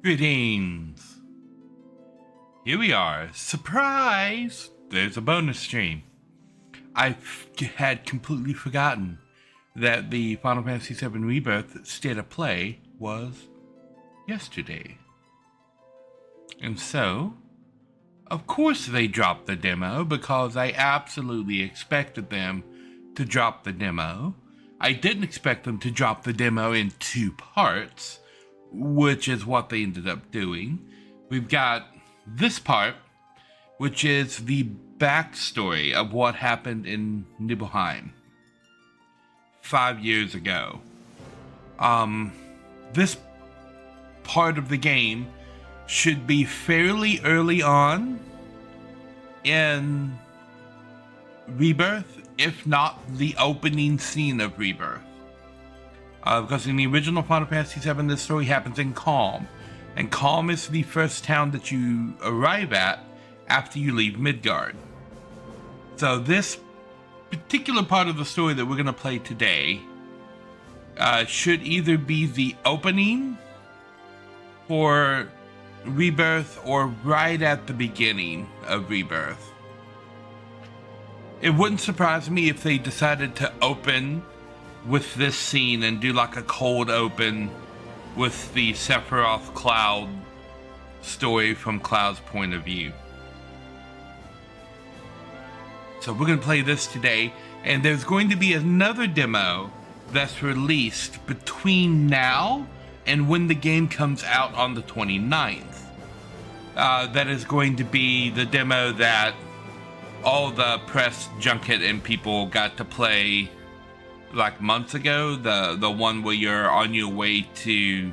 Greetings. Here we are. Surprise! There's a bonus stream. I had completely forgotten that the Final Fantasy VII Rebirth state of play was yesterday. And so, of course they dropped the demo because I absolutely expected them to drop the demo. I didn't expect them to drop the demo in 2 parts, which is what they ended up doing. We've got this part, which is the backstory of what happened in Nibelheim 5 years ago. This part of the game should be fairly early on in Rebirth, if not the opening scene of Rebirth. Because in the original Final Fantasy VII, this story happens in Calm. And Calm is the first town that you arrive at after you leave Midgard. So this particular part of the story that we're going to play today should either be the opening for Rebirth or right at the beginning of Rebirth. It wouldn't surprise me if they decided to open with this scene and do like a cold open with the Sephiroth Cloud story from Cloud's point of view. So we're going to play this today, and there's going to be another demo that's released between now and when the game comes out on the 29th. That is going to be the demo that all the press junket and people got to play like months ago, the one where you're on your way to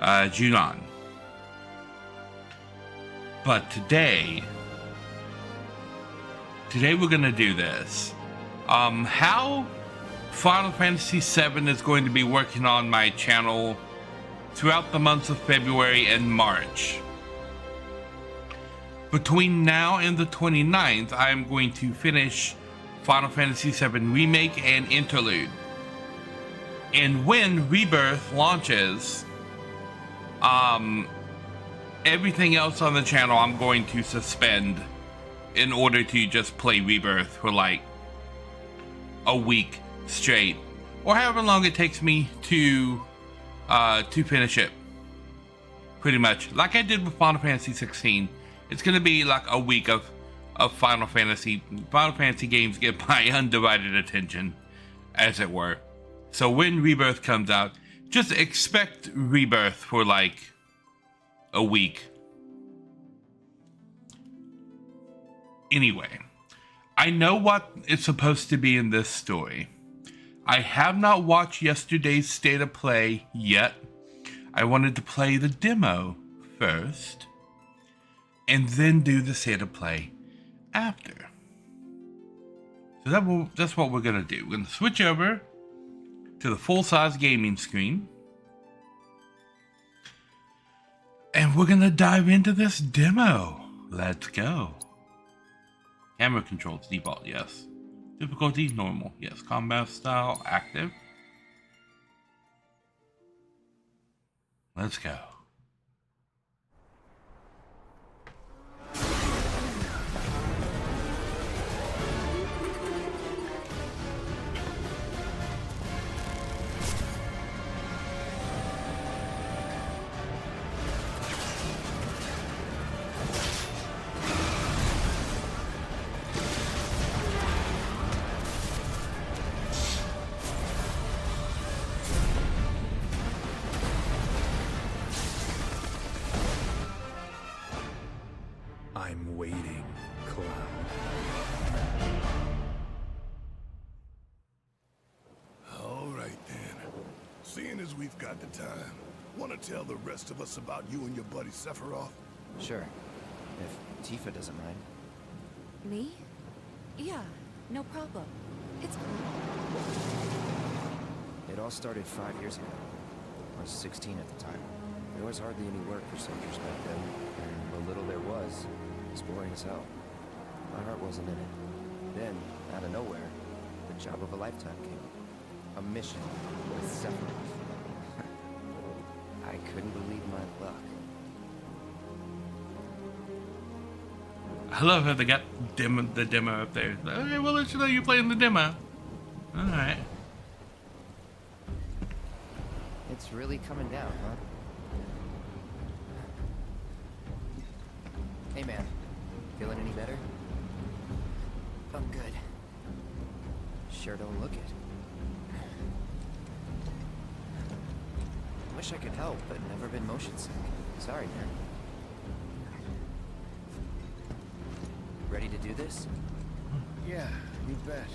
Junon. But today we're gonna do this. How Final Fantasy VII is going to be working on my channel throughout the months of February and March. Between now and the 29th, I'm going to finish Final Fantasy VII Remake and Interlude. And when Rebirth launches, everything else on the channel I'm going to suspend in order to just play Rebirth for like a week straight, or however long it takes me to finish it. Pretty much like I did with Final Fantasy 16. It's gonna be like a week of Final Fantasy games get my undivided attention, as it were. So when Rebirth comes out, just expect Rebirth for like a week. Anyway, I know what is supposed to be in this story. I have not watched yesterday's state of play yet. I wanted to play the demo first, and then do the state of play after. So that's what we're gonna do. We're gonna switch over to the full-size gaming screen, and we're gonna dive into this demo. Let's go. Camera controls default, yes. Difficulty normal, yes. Combat style active. Let's go. I'm waiting, Cloud. All right then. Seeing as we've got the time, want to tell the rest of us about you and your buddy Sephiroth? Sure. If Tifa doesn't mind. Me? Yeah, no problem. It's cool. It all started 5 years ago. I was 16 at the time. There was hardly any work for soldiers back then, and the little there was boring as hell. My heart wasn't in it. Then, out of nowhere, the job of a lifetime came. A mission with Sephiroth. I couldn't believe my luck. I love how they got the demo up there. Okay, we'll let you know you're playing the demo. Alright. It's really coming down, huh? Hey man, feeling any better? I'm good. Sure don't look it. Wish I could help, but never been motion sick. Sorry, man. Ready to do this? Yeah, you bet.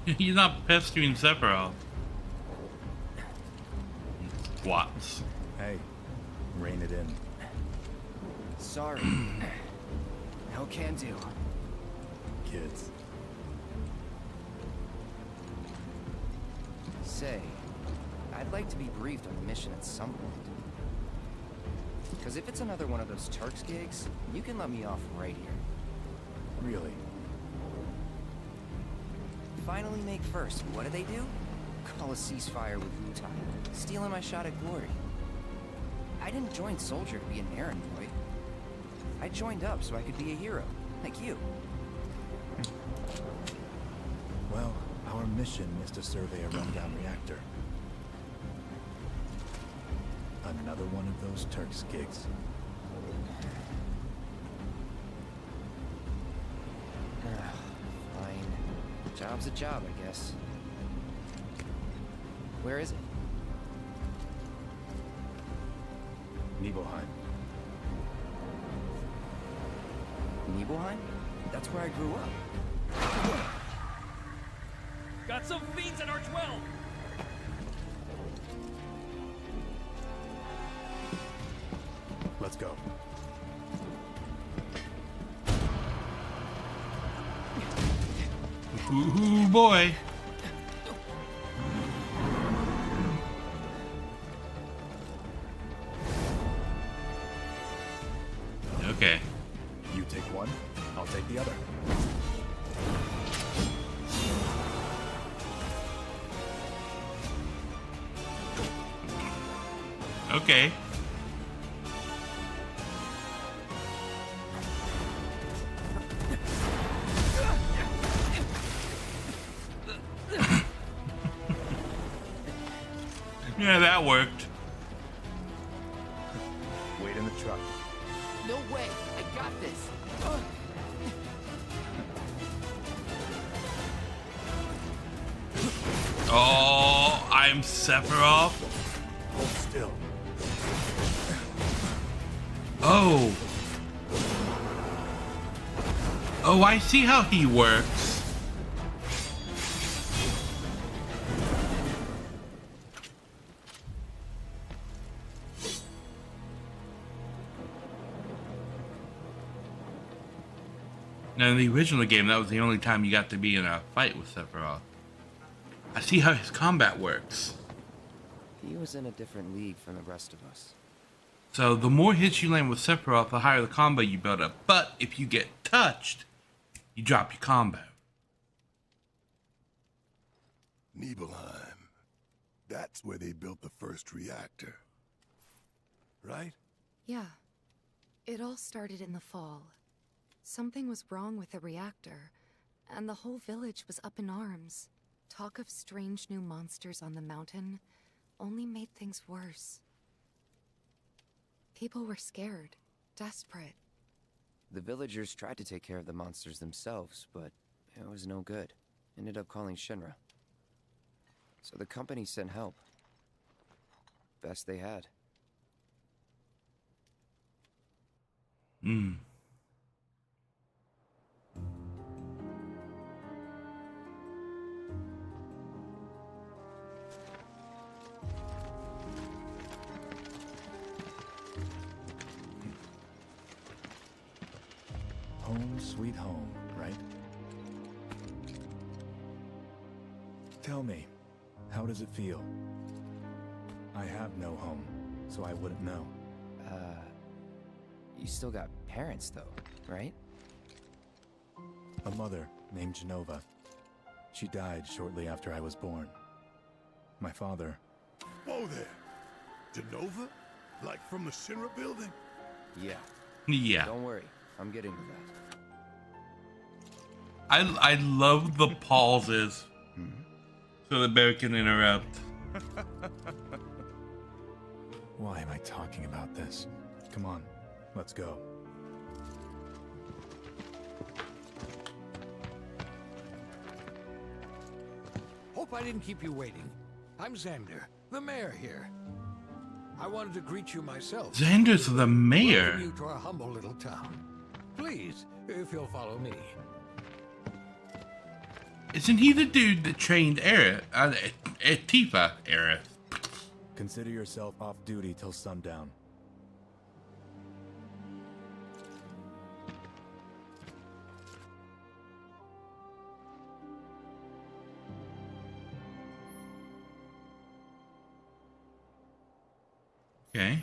He's not pestering Sephiroth. Squats. Hey, rein it in. Sorry. No can do. Kids. Say, I'd like to be briefed on the mission at some point. Because if it's another one of those Turks gigs, you can let me off right here. Really? Finally make first. What do they do? Call a ceasefire with Wu-Tai. Stealing my shot at glory. I didn't join Soldier to be an errand boy. I joined up so I could be a hero, like you. Well, our mission is to survey a rundown reactor. Another one of those Turks gigs. Fine. Job's a job, I guess. Where is it? Nibelheim. Nibelheim? That's where I grew up. Got some fiends at R12! Let's go. Ooh, boy. Okay. You take one, I'll take the other. Okay. Yeah, that worked. Wait in the truck. No way! I got this! Oh, I'm Sephiroth. Hold still. Oh. Oh, I see how he works. Now, in the original game, that was the only time you got to be in a fight with Sephiroth. I see how his combat works. He was in a different league from the rest of us. So, the more hits you land with Sephiroth, the higher the combo you build up. But, if you get touched, you drop your combo. Nibelheim. That's where they built the first reactor. Right? Yeah. It all started in the fall. Something was wrong with the reactor, and the whole village was up in arms. Talk of strange new monsters on the mountain only made things worse. People were scared, desperate. The villagers tried to take care of the monsters themselves, but it was no good. Ended up calling Shinra. So the company sent help. Best they had. Home sweet home, right? Tell me, how does it feel? I have no home, so I wouldn't know. You still got parents, though, right? A mother named Genova. She died shortly after I was born. My father... Whoa there. Genova? Like from the Shinra building? Yeah. Yeah. Don't worry, I'm getting to that. I love the pauses so the bear can interrupt. Why am I talking about this? Come on, let's go. Hope I didn't keep you waiting. I'm Xander, the mayor here. I wanted to greet you myself. Xander's the mayor. Welcome you to our humble little town. Please, if you'll follow me. Isn't he the dude that trained Tifa, Aerith? Consider yourself off duty till sundown. Okay.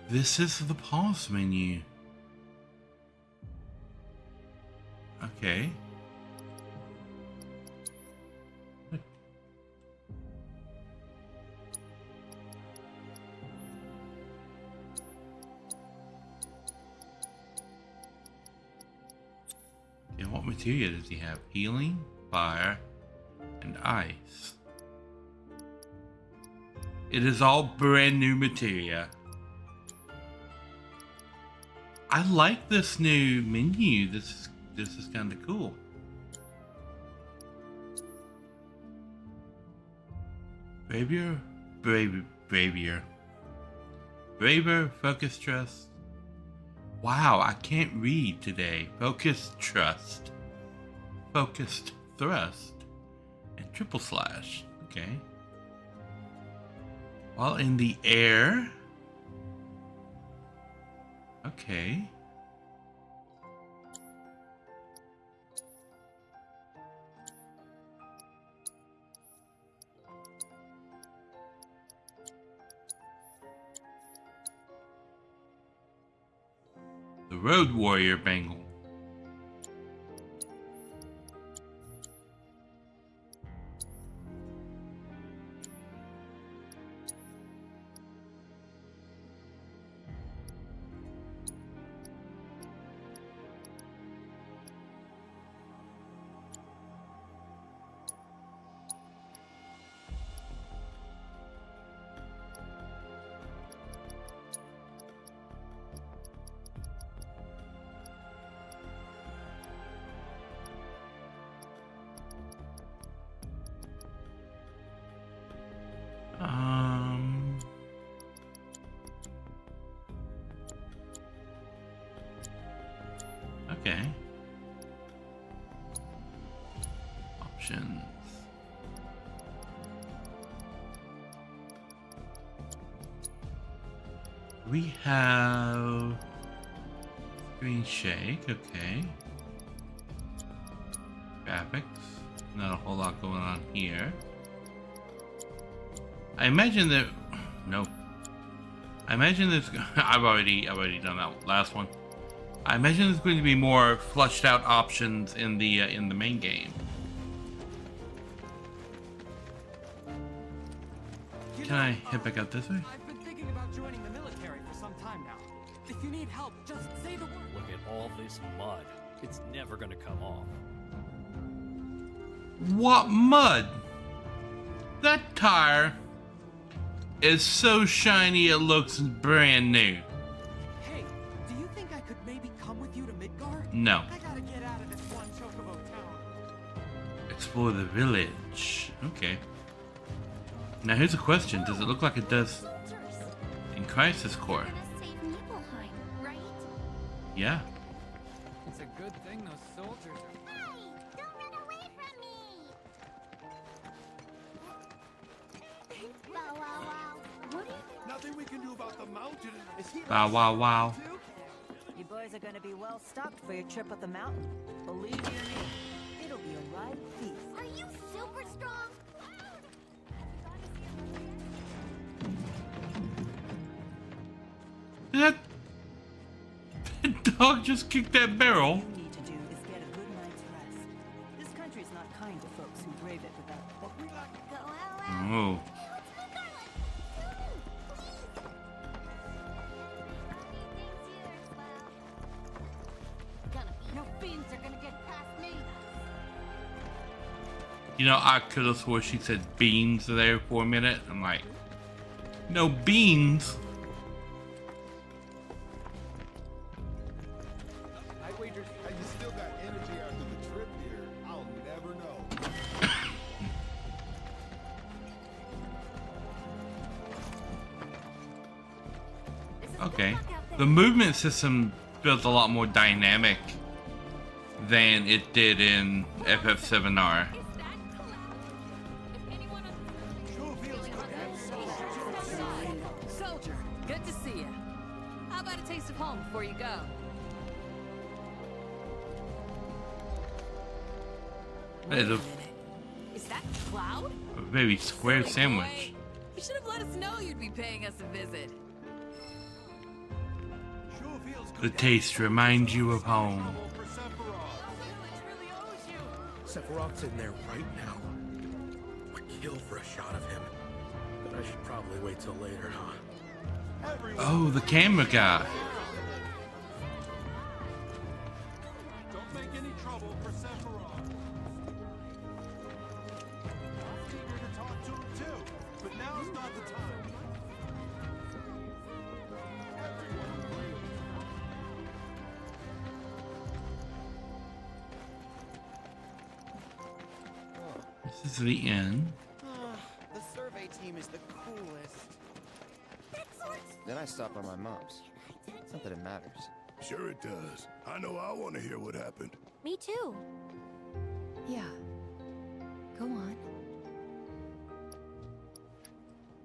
This is the pause menu. Okay. And what materia does he have? Healing, fire, and ice. It is all brand new materia. I like this new menu. This is kind of cool. Bravier, braver, focus, trust. Wow, I can't read today. Focus, trust, focused, thrust, and triple slash. Okay. While in the air. Okay. The Road Warrior Bangle. Okay. Options. We have screen shake, okay. Graphics, not a whole lot going on here. I imagine that, no. I imagine there's, I've already done that last one. I imagine there's going to be more fleshed out options in the main game. Can I head back out this way? I've been thinking about joining the military for some time now. If you need help, just say the word. Look at all this mud. It's never gonna come off. What mud? That tire is so shiny it looks brand new. Hey, do you think I could maybe come with you to Midgard? No. I gotta get out of this one chocobo town. Explore the village. Okay. Now here's a question. Does it look like it does in Crisis Core? Save Nibelheim, right? Yeah. It's a good thing those soldiers are... Hey, don't run away from me! Wow, wow, wow. What do you think? Nothing we can do about the mountain. Wow, wow, wow. You boys are going to be well stocked for your trip up the mountain. Believe you me, it'll be be a right feast. Are you super strong? That dog just kicked that barrel. All you need to do is get a good night's rest. This country's not kind to folks who brave it without. Go out. Oh. No fiends are gonna get past me. You know, I could have swore she said beans there for a minute. I'm like, no beans. I just still got energy after the trip here. I'll never know. Okay. The movement system feels a lot more dynamic than it did in FF7R. Soldier, good to see you. How about a taste of home before you go? It's Is that Cloud? a very square Silly sandwich. boy. You should have let us know you'd be paying us a visit. The taste reminds you of home. Sephiroth's in there right now. Would kill for a shot of him. But I should probably wait till later, huh? Oh, the camera guy. Don't make any trouble for Sephiroth. I was eager to talk to him too, but now's not the time. This is the end. The survey team is the coolest. Then I stop by my mom's. Not that it matters. Sure it does. I know I want to hear what happened. Me too. Yeah. Go on.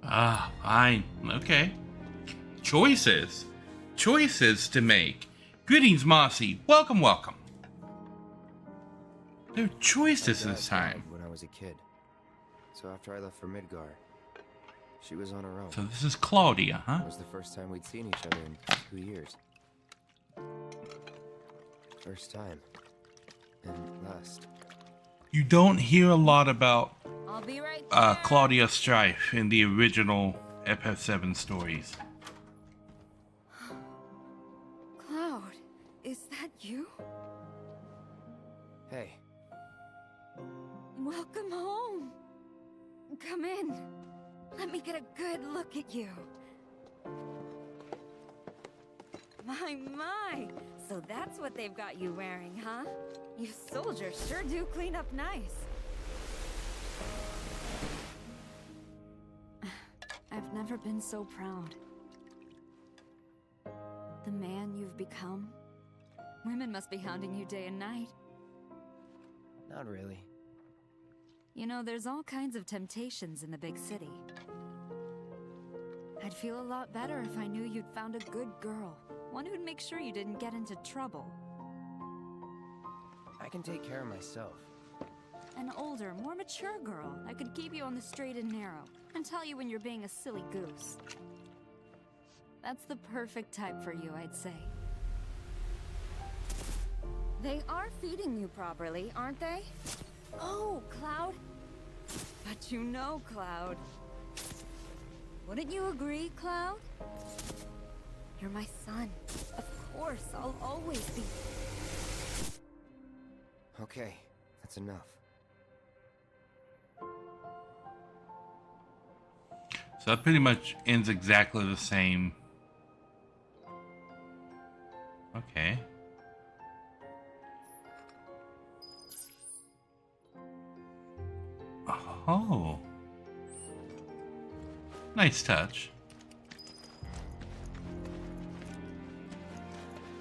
Ah, fine. Okay. Choices. Choices to make. Greetings, Mossy. Welcome, welcome. There are choices this time. When I was a kid. So after I left for Midgar, she was on her own. So this is Claudia, huh? It was the first time we'd seen each other in 2 years. First time. And last. You don't hear a lot about I'll be right Claudia Strife in the original FF7 stories. Cloud, is that you? Hey. Welcome home. Come in. Let me get a good look at you. My. So that's what they've got you wearing, huh? You soldiers sure do clean up nice. I've never been so proud. The man you've become. Women must be hounding you day and night. Not really. You know, there's all kinds of temptations in the big city. I'd feel a lot better if I knew you'd found a good girl. One who'd make sure you didn't get into trouble. I can take care of myself. An older, more mature girl that could keep you on the straight and narrow and tell you when you're being a silly goose. That's the perfect type for you, I'd say. They are feeding you properly, aren't they? Oh, Cloud. But you know, Cloud. Wouldn't you agree, Cloud? You're my son. Of course, I'll always be. Okay, that's enough. So that pretty much ends exactly the same. Okay. Oh. Nice touch.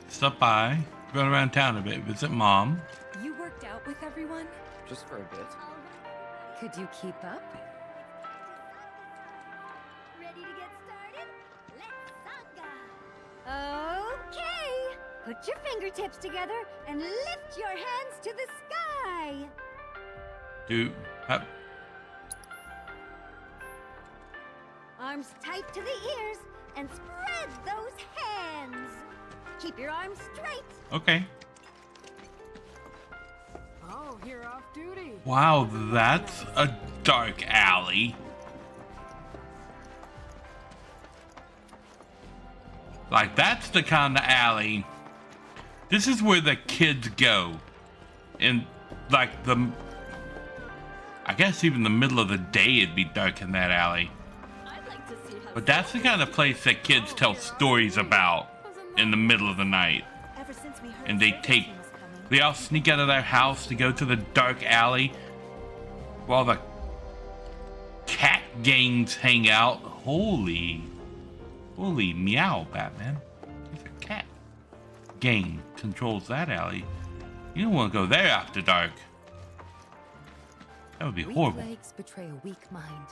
Stop by, run around town a bit, visit Mom. You worked out with everyone? Just for a bit. Could you keep up? Ready to get started? Let's saga! Okay! Put your fingertips together and lift your hands to the sky! Do Arms tight to the ears and spread those hands. Keep your arms straight. okay. Oh, you're off duty. Wow, that's a dark alley. Like, that's the kind of alley. This is where the kids go. In, like, I guess even the middle of the day it'd be dark in that alley. But that's the kind of place that kids tell stories about in the middle of the night. And they all sneak out of their house to go to the dark alley while the cat gangs hang out. Holy meow, Batman. It's a cat gang controls that alley. You don't want to go there after dark. That would be horrible. Weak legs betray a weak mind.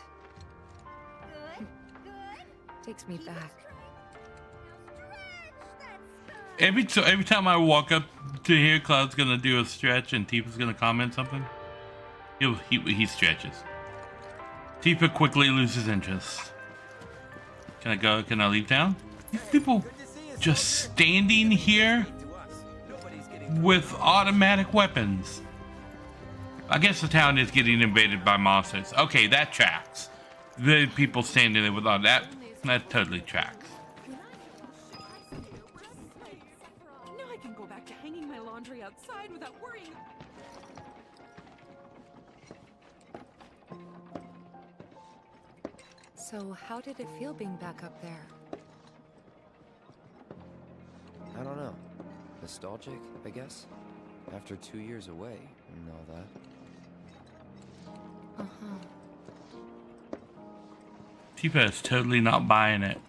Takes me back. Every time I walk up to here, Cloud's gonna do a stretch and Tifa's gonna comment something. He stretches. Tifa quickly loses interest. Can I go? Can I leave town? These people just standing here with automatic weapons. I guess the town is getting invaded by monsters. Okay, that tracks. The people standing there with all that totally tracks. Now I can go back to hanging my laundry outside without worrying. So how did it feel being back up there? I don't know. Nostalgic, I guess? After 2 years away and all that. Tifa is totally not buying it.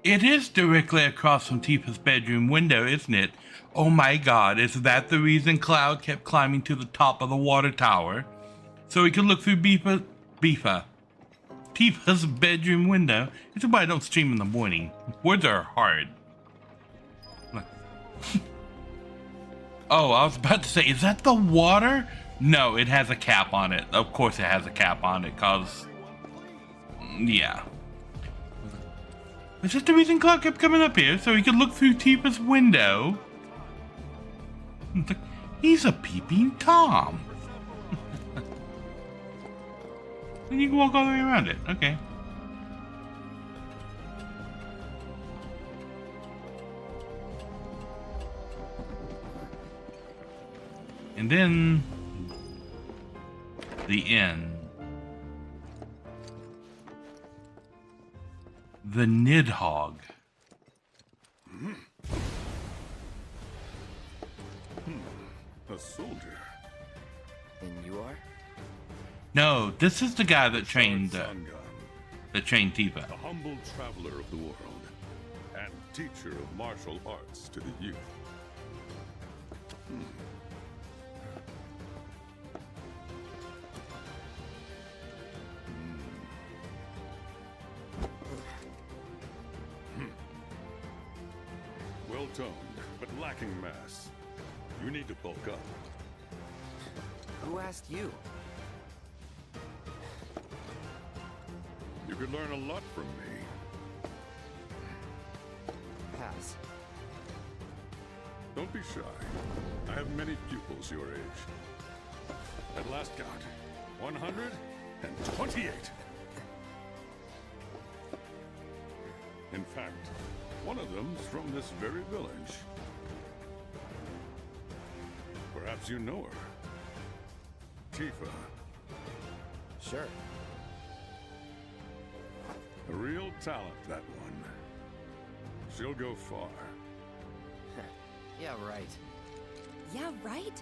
It is directly across from Tifa's bedroom window, isn't it? Oh my god, is that the reason Cloud kept climbing to the top of the water tower? So he could look through Tifa's bedroom window. It's why I don't stream in the morning. Words are hard. Oh, I was about to say, is that the water? No, it has a cap on it. Of course it has a cap on it, cause... yeah. Is that the reason Cloud kept coming up here? So he could look through Tifa's window? He's a peeping Tom. And you can walk all the way around it. Okay. And then the inn. The Nidhogg. A soldier. And you are? No, this is the guy that trained Tifa. A humble traveler of the world and teacher of martial arts to the youth. Well-toned, but lacking mass. You need to bulk up. Who asked you? You could learn a lot from me. Pass. Don't be shy. I have many pupils your age. At last count, 128. In fact, one of them's from this very village. Perhaps you know her. Tifa. Sure. A real talent, that one. She'll go far. Yeah, right. Yeah, right?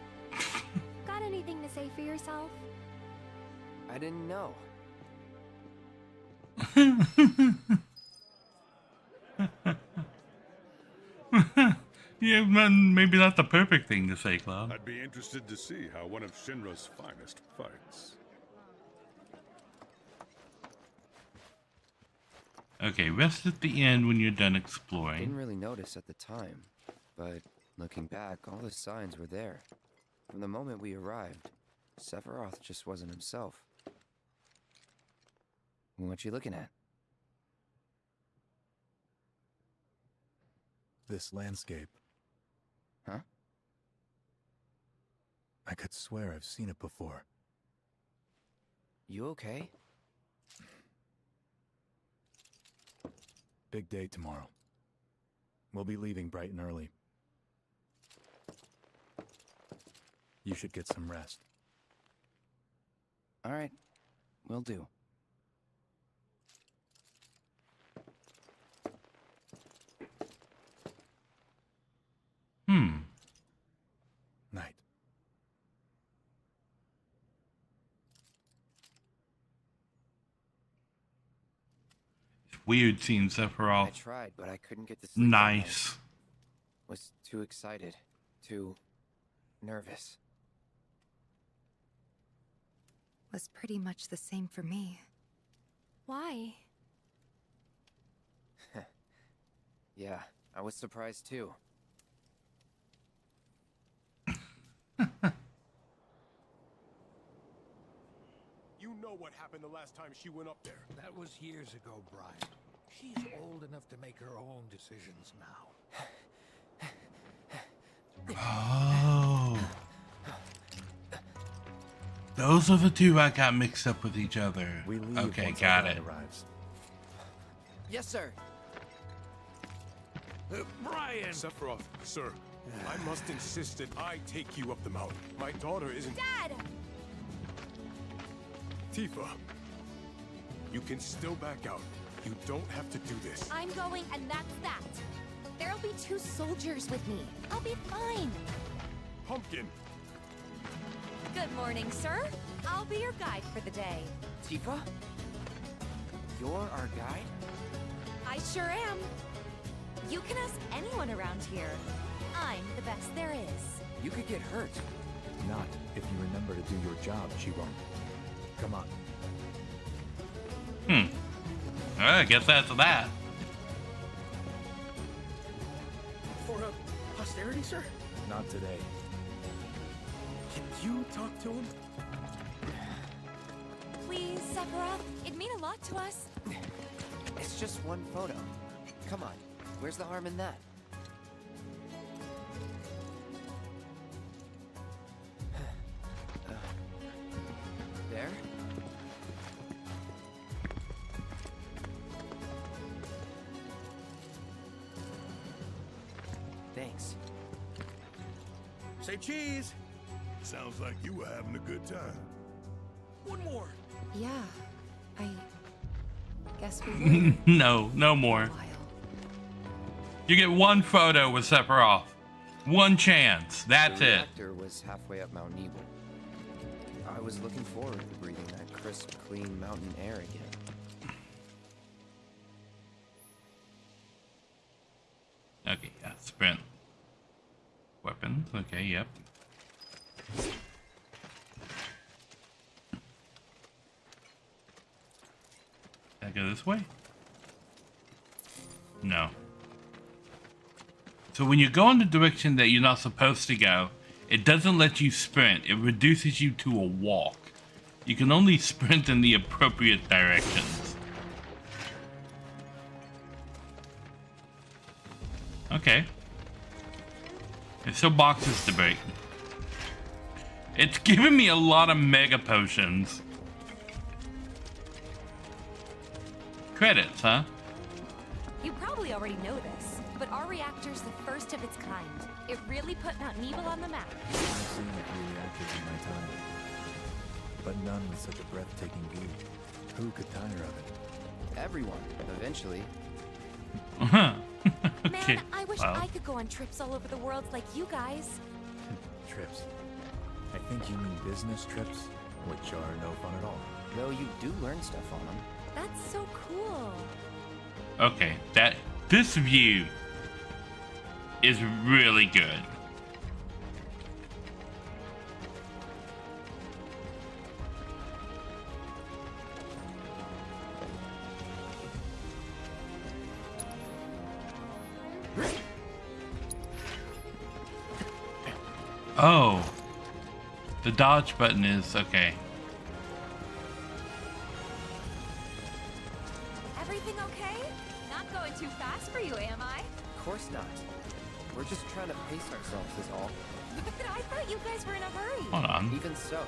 Got anything to say for yourself? I didn't know. Yeah, maybe not the perfect thing to say, Cloud. I'd be interested to see how one of Shinra's finest fights. Okay, rest at the end when you're done Didn't exploring. really notice at the time, but looking back, all the signs were there. From the moment we arrived, Sephiroth just wasn't himself. What you looking at? This landscape. Huh? I could swear I've seen it before. You okay? Big day tomorrow. We'll be leaving bright and early. You should get some rest. All right, will do. Night. Weird seeing I Sephiroth. tried, but I couldn't get to sleep. Nice. Was too excited, too nervous. Was pretty much the same for me. Why? Yeah, I was surprised too. You know what happened the last time she went up there. That was years ago, Brian. She's old enough to make her own decisions now. Oh. Those are the two I got mixed up with each other. We leave Okay, once got our it. guide arrives. Yes, sir. Brian! Sephiroth, sir, I must insist that I take you up the mountain. My daughter isn't... Dad! Tifa, you can still back out. You don't have to do this. I'm going, and that's that. There'll be 2 soldiers with me. I'll be fine. Pumpkin! Good morning, sir. I'll be your guide for the day. Tifa? You're our guide? I sure am. You can ask anyone around here. I'm the best there is. You could get hurt. Not if you remember to do your job, she won't. Come on. I guess that's that. For posterity, sir? Not today. Can you talk to him? Please, Sephiroth. It'd mean a lot to us. It's just one photo. Come on, where's the harm in that? There? Thanks. Say cheese! Sounds like you were having a good time. One more! Yeah, I guess we would. No more. While. You get one photo with Sephiroth. One chance. That's the it. reactor was halfway up Mount Nibel. I was looking forward to breathing that crisp, clean mountain air again. Okay, yeah, sprint. Weapons, okay, yep. Can I go this way? No. So when you go in the direction that you're not supposed to go, it doesn't let you sprint. It reduces you to a walk. You can only sprint in the appropriate directions. Okay. There's still boxes to break. It's giving me a lot of mega potions. Credits, huh? You probably already know this, but our reactor's the first of its kind. It really put Mount Nibel on the map. I've seen a few reactors in my time, but none with such a breathtaking view. Who could tire of it? Everyone, eventually. Okay. Man, I wish I could go on trips all over the world like you guys. Trips. I think you mean business trips, which are no fun at all. No, you do learn stuff on them. That's so cool. Okay, this view is really good. Oh. The dodge button is okay. Everything okay? Not going too fast for you, am I? Of course not. We're just trying to pace ourselves is all. But I thought you guys were in a hurry. Hold on. Even so,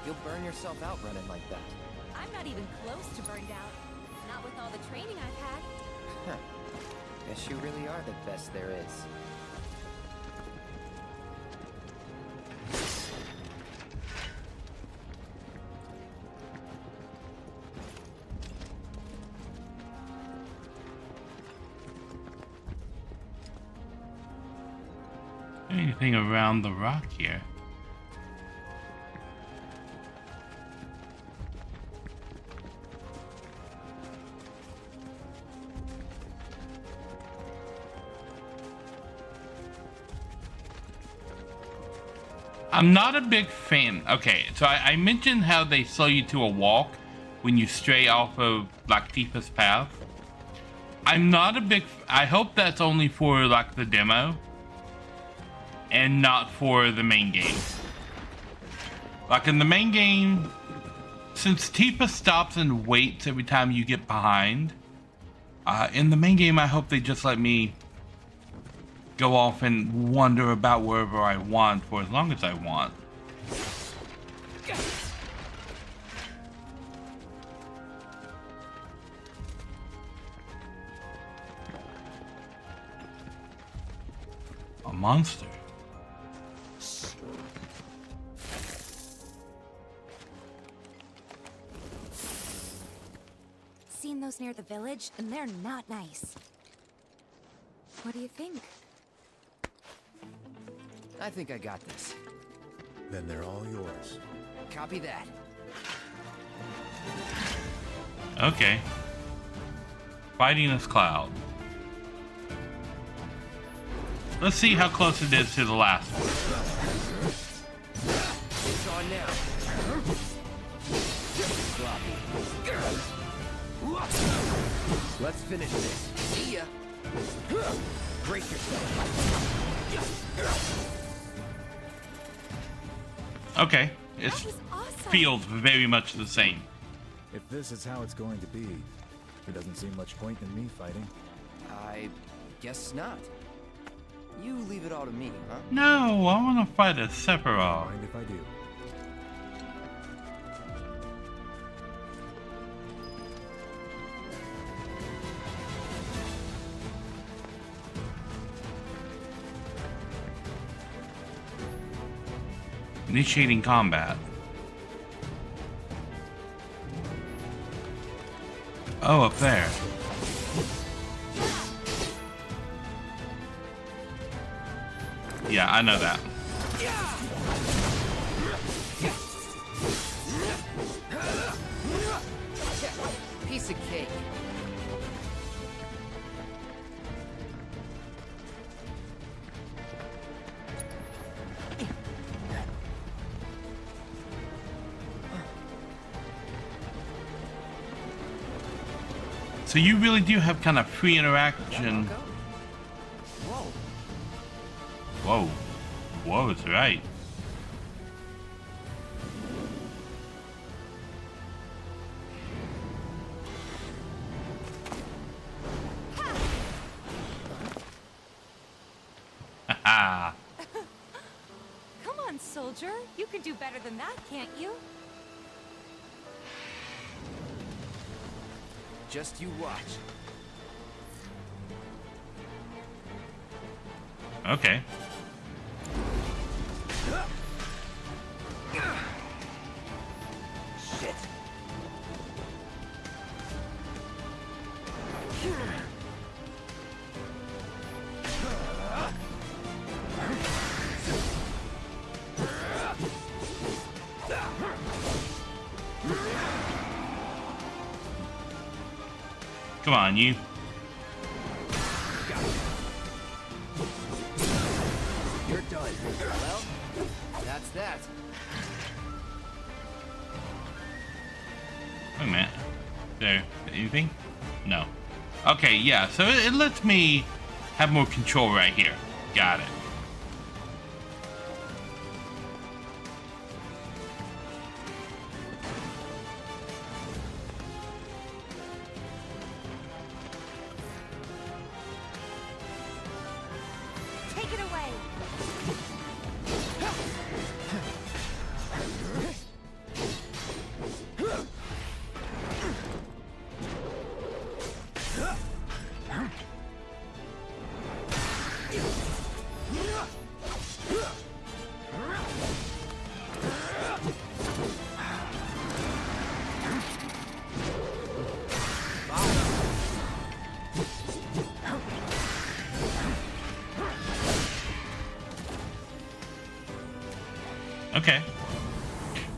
you'll burn yourself out running like that. I'm not even close to burned out. Not with all the training I've had. Huh. Guess you really are the best there is. Anything around the rock here? I'm not a big fan. Okay, so I mentioned how they slow you to a walk when you stray off of like Tifa's path. I'm not a big. I hope that's only for like the demo and not for the main game. Like in the main game, since Tifa stops and waits every time you get behind, in the main game I hope they just let me go off and wander about wherever I want for as long as I want. A monster. Seen those near the village, and they're not nice. What do you think? I think I got this. Then they're all yours. Copy that. Okay. Fighting this cloud. Let's see how close it is to the last one. It's on now. Let's finish this. See ya. Brace yourself. Okay, it awesome. feels very much the same. If this is how it's going to be, there doesn't seem much point in me fighting. I guess not. You leave it all to me, huh? No, I want to fight a Sephiroth. Mind if I do? Initiating combat. Oh, up there. Yeah, I know that. Piece of cake. So you really do have kind of free interaction. Whoa. Whoa. Whoa, is right. Haha. Come on, soldier. You can do better than that, can't you? Just you watch. Okay. Shit. Come on, you. You're done. Well, that's that. Wait a minute. There anything? No. Okay, yeah, so it lets me have more control right here. Got it. it away. Okay.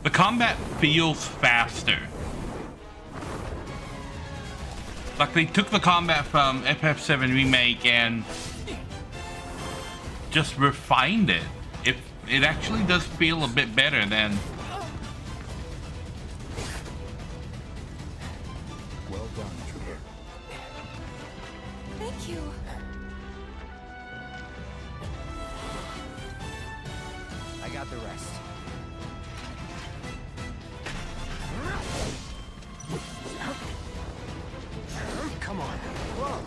The combat feels faster. Like they took the combat from FF7 Remake and just refined it. It actually does feel a bit better than... Well done, Trooper. Thank you. I got the rest. Come on. Whoa.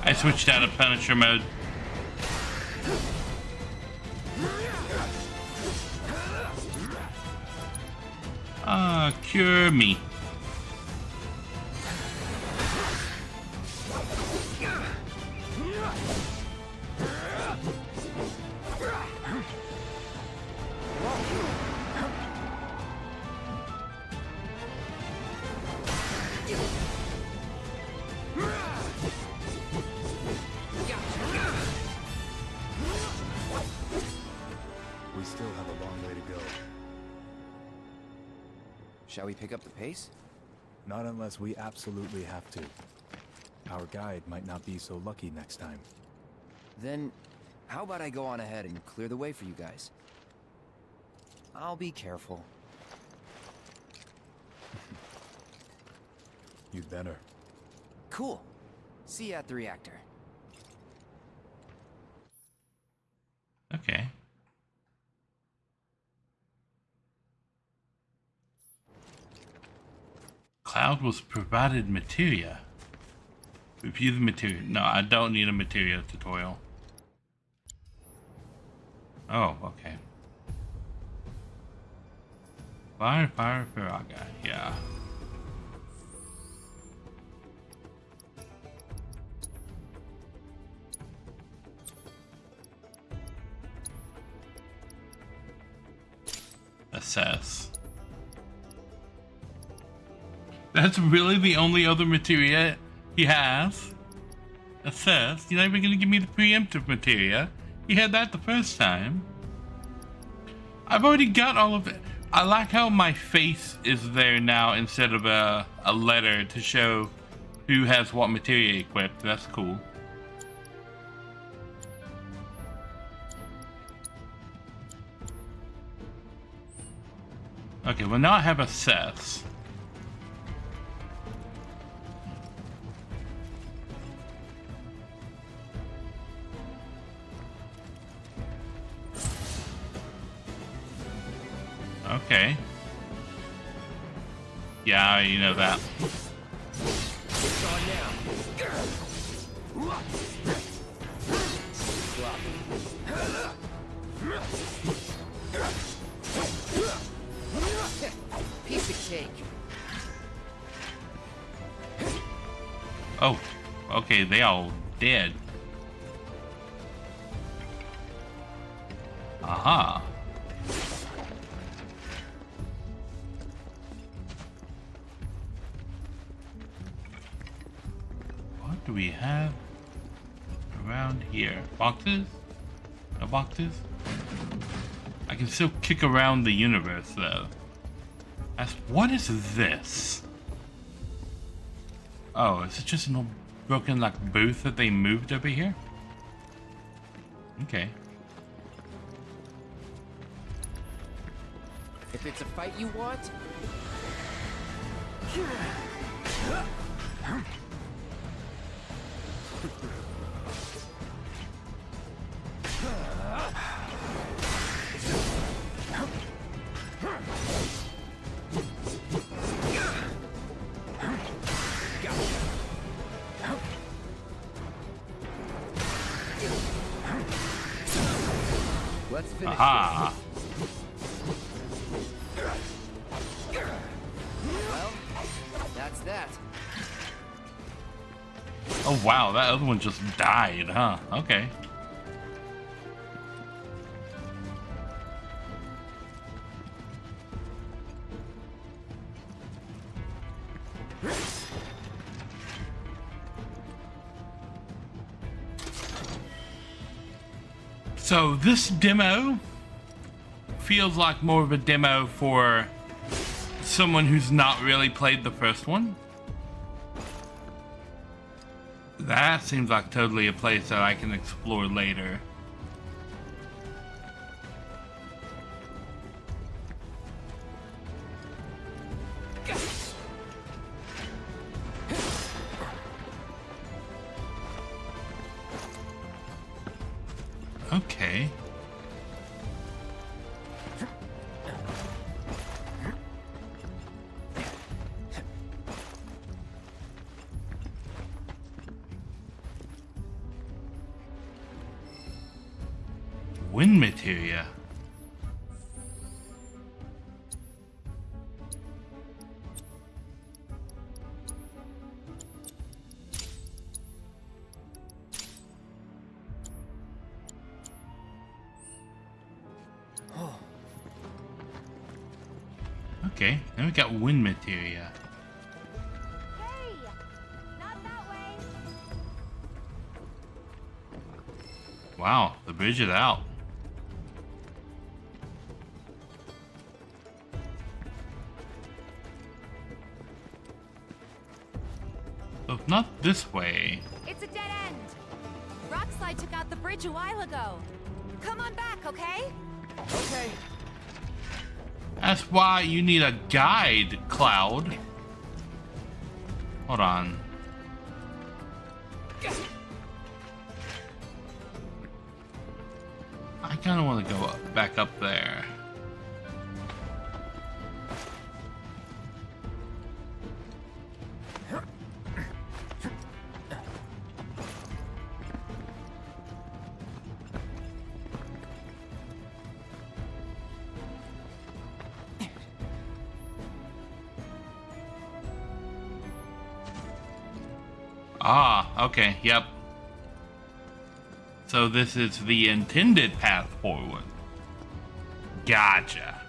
I switched out of Punisher mode. Cure me. We still have a long way to go. Shall we pick up the pace? Not unless we absolutely have to. Our guide might not be so lucky next time. Then, how about I go on ahead and clear the way for you guys? I'll be careful. You'd better. Cool. See you at the reactor. Okay. Cloud was provided materia. Review the material. No, I don't need a materia tutorial. Oh, okay. Fire, Firaga. Yeah. Assess. That's really the only other materia he has. Assess. You're not even gonna give me the preemptive materia. He had that the first time. I've already got all of it. I like how my face is there now instead of a letter to show who has what materia equipped. That's cool. Okay, well now I have assess. Okay. Yeah, you know that. It's on now. Piece of cake. Oh, okay, they all dead. Aha. What do we have around here? Boxes? No boxes? I can still kick around the universe though. What is this? Oh, is it just an old broken like booth that they moved over here? Okay. If it's a fight you want, Let's finish Aha. this. Well, that's that. Oh wow, that other one just died, huh? Okay. So this demo feels like more of a demo for someone who's not really played the first one. That seems like totally a place that I can explore later. Okay. Wind materia. Okay, then we got wind materia. Hey! Not that way! Wow, the bridge is out. So not this way. It's a dead end. Rockslide took out the bridge a while ago. Come on back, okay? Okay. That's why you need a guide, Cloud. Hold on. I kind of want to go back up there. Ah, okay, yep. So this is the intended path forward. Gotcha.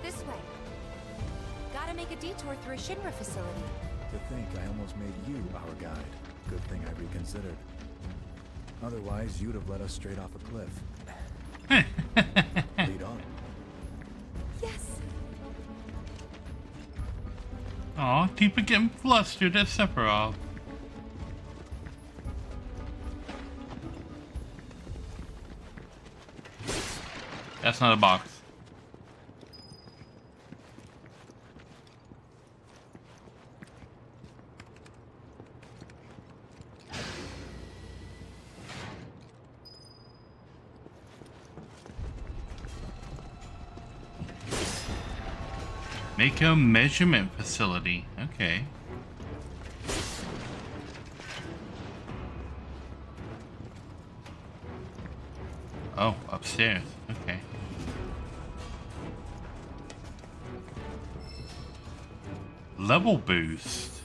This way. Gotta make a detour through a Shinra facility. To think I almost made you our guide. Good thing I reconsidered. Otherwise, you'd have led us straight off a cliff. Lead on. Yes. Aw, Tifa getting flustered at Sephiroth. That's not a box. Make a measurement facility. Okay. Oh, upstairs. Okay. Level boost.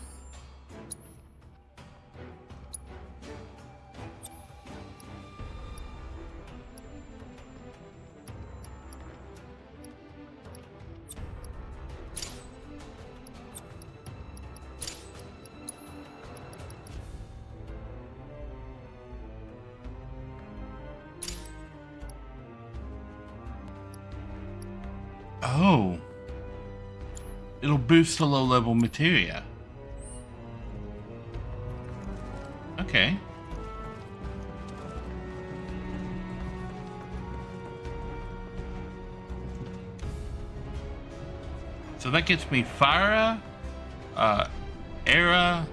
Oh. It'll boost the low-level materia. Okay. So that gets me Fira, Era.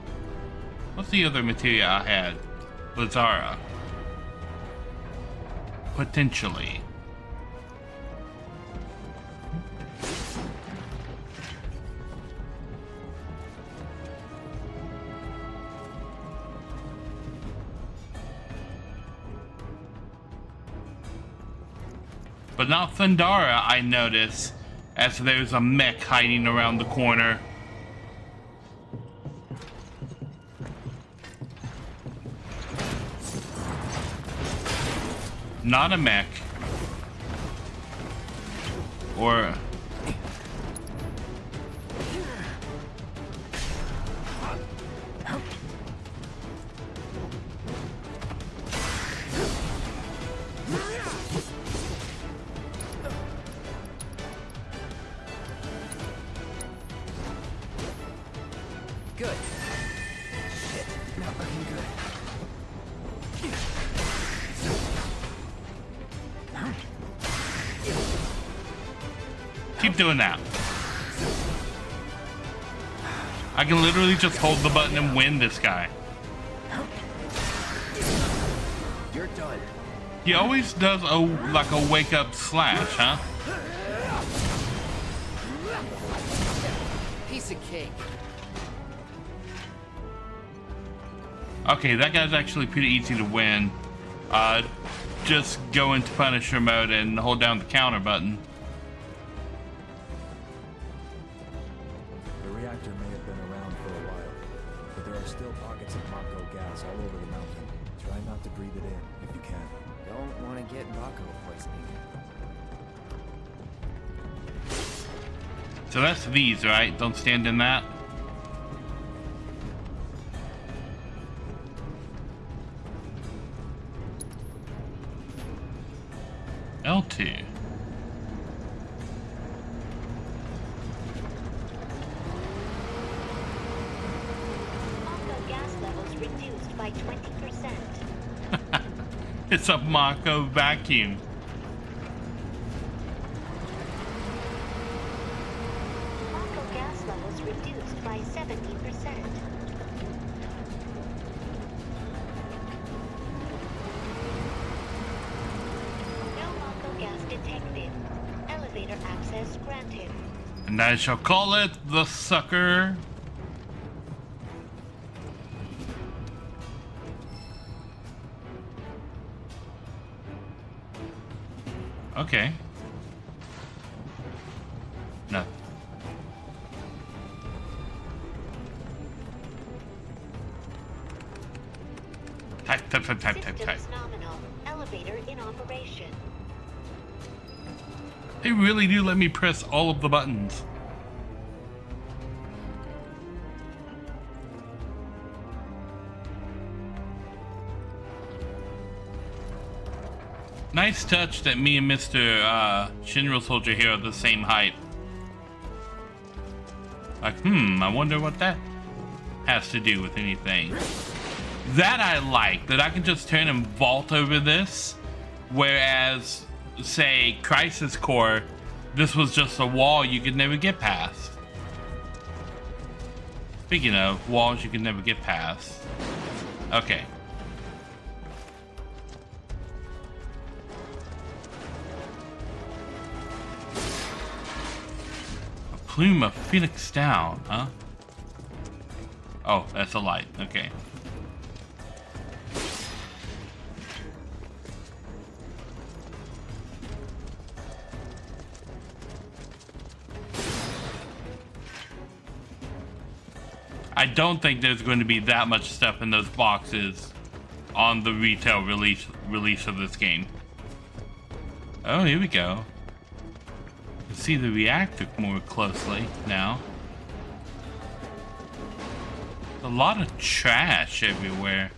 What's the other materia I had? Lazara. Potentially. But not Thundara, I notice, as there's a mech hiding around the corner. Not a mech. Or... Good. Shit, not looking good. Keep doing that. I can literally just hold the button and win this guy. You're done. He always does like a wake up slash, huh? Piece of cake. Okay, that guy's actually pretty easy to win. Just go into Punisher mode and hold down the counter button. The reactor may have been around for a while, but there are still pockets of Mako gas all over the mountain. Try not to breathe it in if you can. Don't want to get Mako poisoning. So that's these, right? Don't stand in that. L2. Mako gas levels reduced by 20%. It's a Mako vacuum. Mako gas levels reduced by 70%. Gas detected. Elevator access granted. And I shall call it the sucker. Okay. No. Type. Systems nominal. Elevator in operation. They really do let me press all of the buttons. Nice touch that me and Mr. Shinra Soldier here are the same height. Like, I wonder what that has to do with anything. That I like, that I can just turn and vault over this, whereas, say, Crisis Core, this was just a wall you could never get past. Speaking of walls you could never get past. Okay. A plume of Phoenix down, huh? Oh, that's a light. Okay. I don't think there's going to be that much stuff in those boxes on the retail release of this game. Oh, here we go. You can see the reactor more closely now. A lot of trash everywhere.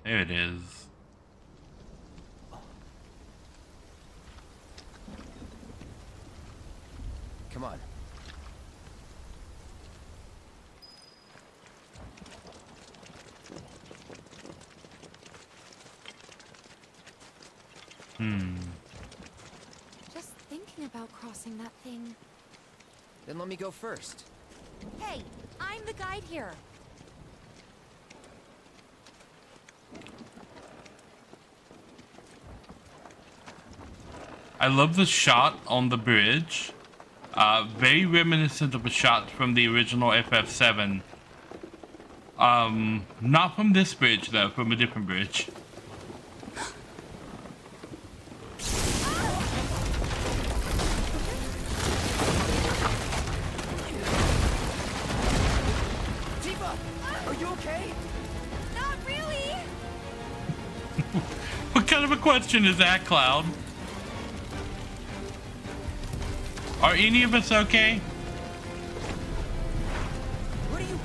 There it is. Come on. Just thinking about crossing that thing. Then let me go first. Hey, I'm the guide here. I love the shot on the bridge. Very reminiscent of a shot from the original FF7. Not from this bridge though, from a different bridge. Are you okay? Not really! What kind of a question is that, Cloud? Are any of us okay? What are you...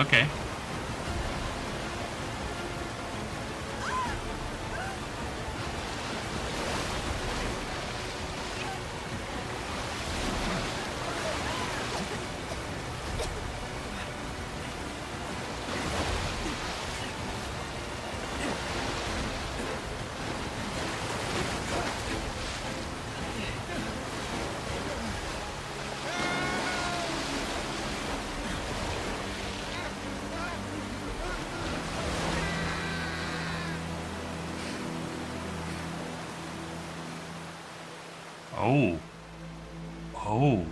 Okay. Oh. Oh.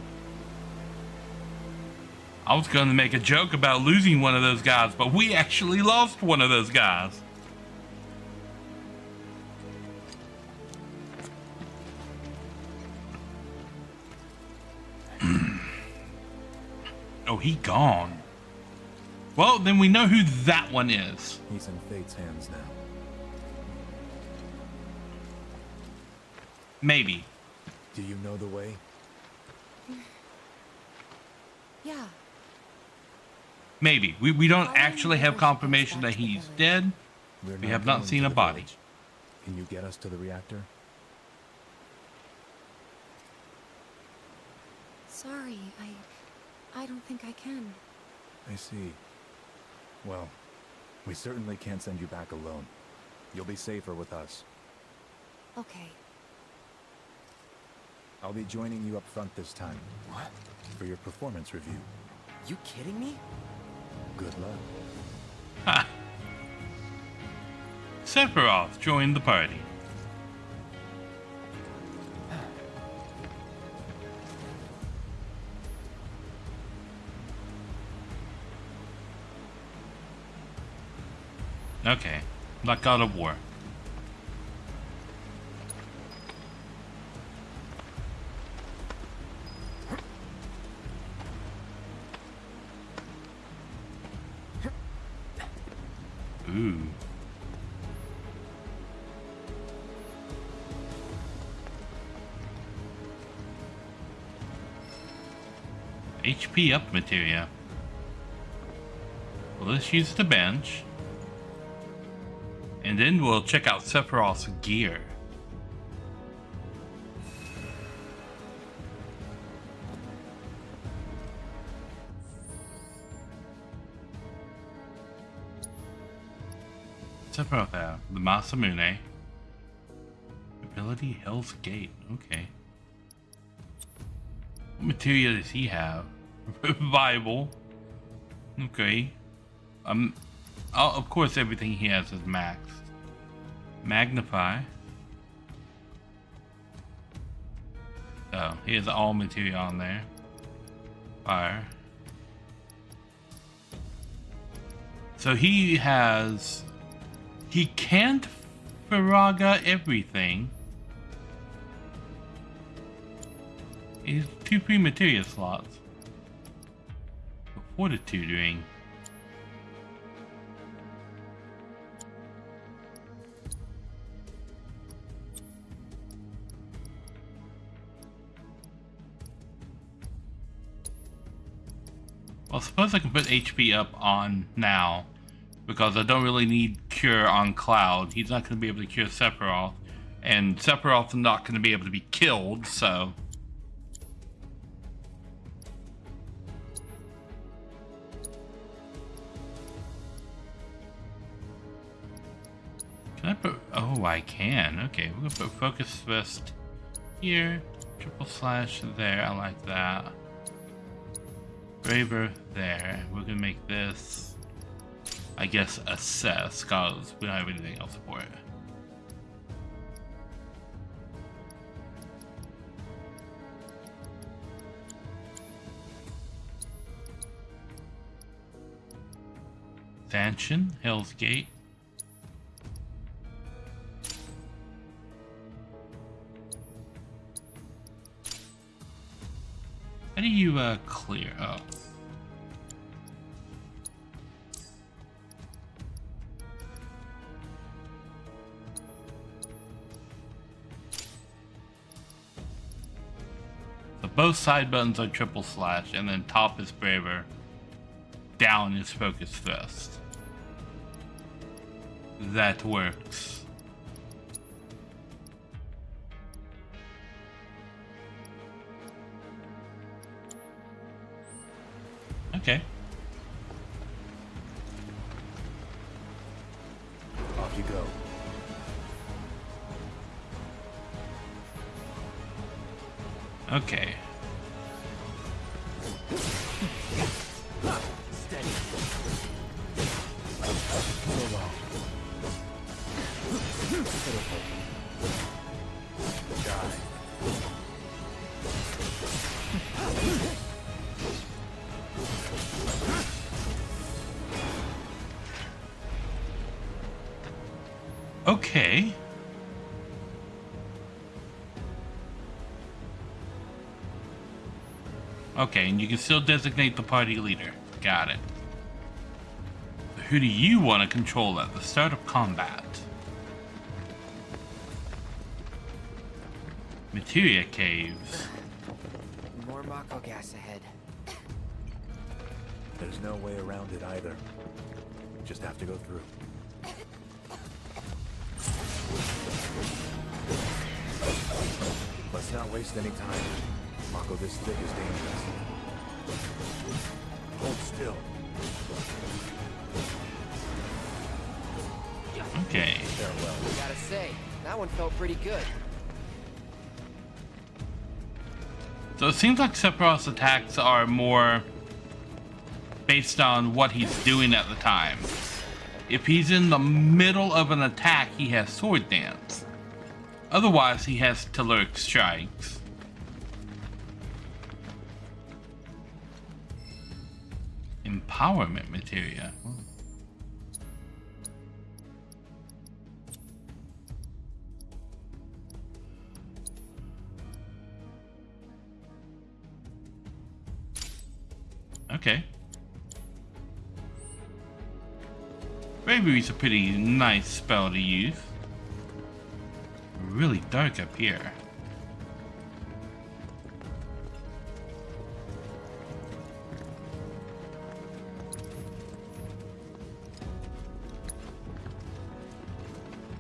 I was going to make a joke about losing one of those guys, but we actually lost one of those guys. Oh, he gone. Well, then we know who that one is. He's in Fate's hands now. Maybe. Do you know the way? Yeah. Maybe. We don't actually have confirmation that he's dead. We have not going seen to a the body. village. Can you get us to the reactor? Sorry, I don't think I can. I see. Well, we certainly can't send you back alone. You'll be safer with us. Okay. I'll be joining you up front this time. What? For your performance review. You kidding me? Good luck. Ha! Sephiroth joined the party. Okay, like God of War. Ooh. HP up materia. Well, let's use the bench. And then we'll check out Sephiroth's gear. Sephiroth have the Masamune. Ability Hell's Gate. Okay. What materia does he have? Revival. Okay. Of course, everything he has is maxed. Magnify. So, he has all material on there. Fire. So he has... He can't Faraga everything. He's 2 free materia slots. Fortitude ring. Well, I suppose I can put HP up on now, because I don't really need Cure on Cloud. He's not going to be able to cure Sephiroth, and Sephiroth's not going to be able to be killed, so... Can I put... Oh, I can. Okay, we're going to put Focus Fist here, triple slash there. I like that. Braver there. We're gonna make this, I guess, assess, cause we don't have anything else for it. Stanchion, Hell's Gate. How do you clear? Oh. So both side buttons are triple slash, and then top is braver, down is focus thrust. That works. Okay. Off you go. Okay. Steady. So long. Pitiful. Die. Okay. Okay, and you can still designate the party leader. Got it. So who do you want to control at the start of combat? Materia caves. More Mako gas ahead. There's no way around it either. Just have to go through. Let's not waste any time. Mako this thick is dangerous. Hold still. Okay. Farewell. Gotta say, that one felt pretty good. So it seems like Sephiroth's attacks are more based on what he's doing at the time. If he's in the middle of an attack, he has sword dance. Otherwise, he has telluric strikes. Empowerment materia. Okay. Bravery's a pretty nice spell to use. Really dark up here.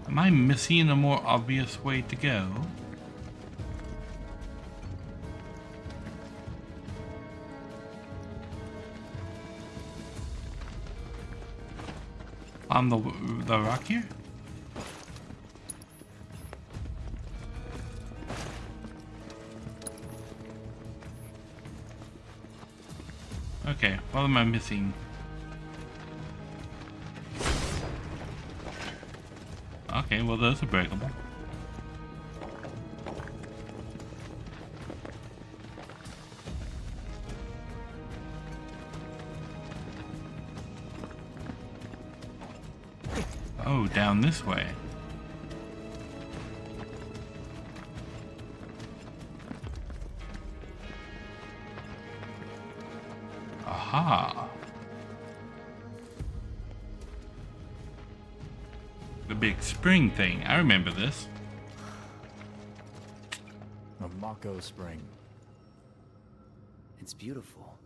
Am I missing a more obvious way to go? On the rock here? Okay, what am I missing? Okay, well those are breakable. Oh, down this way. Aha. The big spring thing. I remember this. A Mako spring. It's beautiful.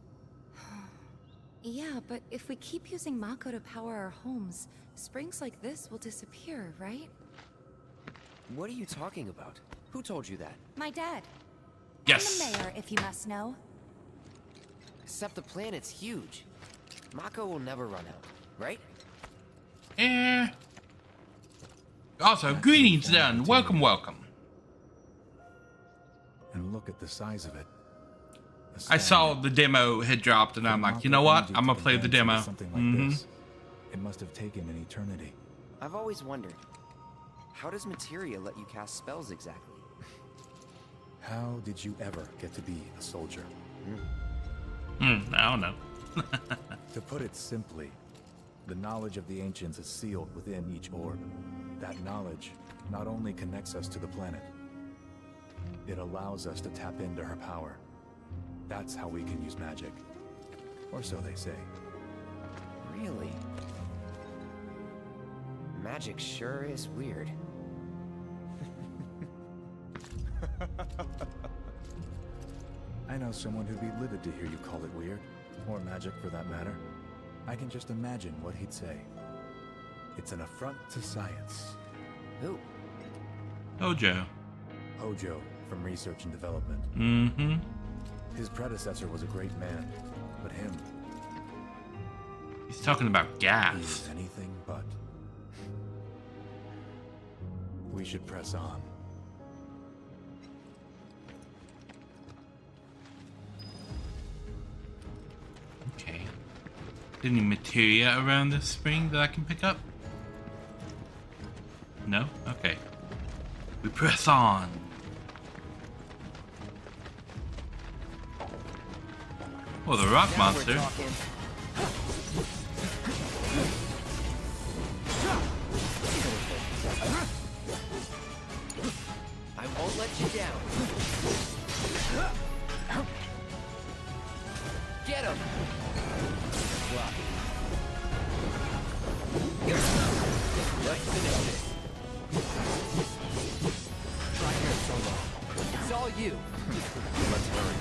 Yeah, but if we keep using Mako to power our homes, springs like this will disappear, right? What are you talking about? Who told you that? My dad. Yes. I'm the mayor, if you must know. Except the planet's huge. Mako will never run out, right? Eh. Also, greetings then. Welcome, welcome. look at the size of it. I saw the demo had dropped, and I'm like, you know what? I'm gonna play the demo. Something like this. It must have taken an eternity. I've always wondered, how does materia let you cast spells exactly? How did you ever get to be a soldier? I don't know. To put it simply, the knowledge of the ancients is sealed within each orb. That knowledge not only connects us to the planet, it allows us to tap into her power. That's how we can use magic. Or so they say. Really? Magic sure is weird. I know someone who'd be livid to hear you call it weird, or magic for that matter. I can just imagine what he'd say. It's an affront to science. Who? Hojo. Hojo, from Research and Development. Mm-hmm. His predecessor was a great man, but him... He's talking about gas. He's anything but. We should press on. Okay. Any materia around this spring that I can pick up? No? Okay. We press on. Oh, the rock monster. I won't let you down. Get him! Let's finish this. Try here solo. It's all you. Let's hurry.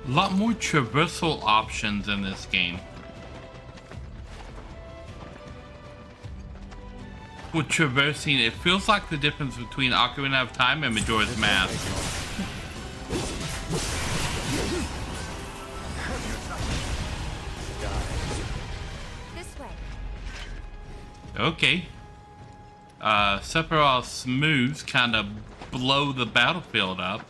A lot more traversal options in this game. With traversing, it feels like the difference between Ocarina of Time and Majora's Mask. This way. Okay. Sephiroth's moves kind of blow the battlefield up.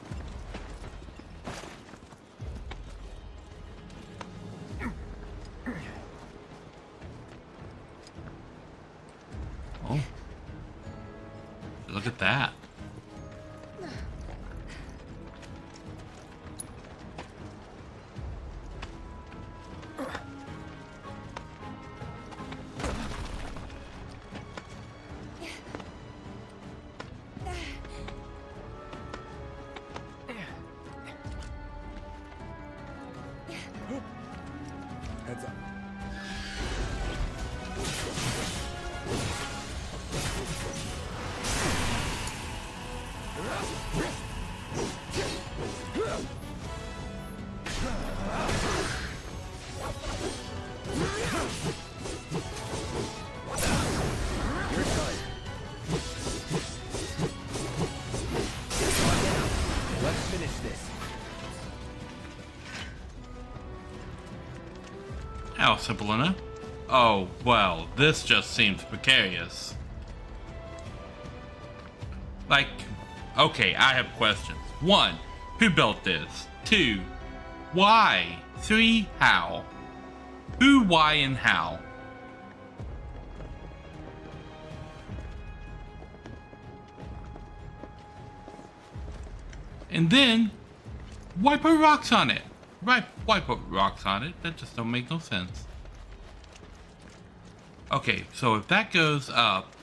Oh. Look at that. Heads up. You're done. Let's finish this. How simple enough. Oh, well, this just seems precarious. Like, okay, I have questions. 1, who built this? 2, why? 3, how? Who, why, and how? And then, why put rocks on it? Right, why put rocks on it? That just don't make no sense. Okay, so if that goes up,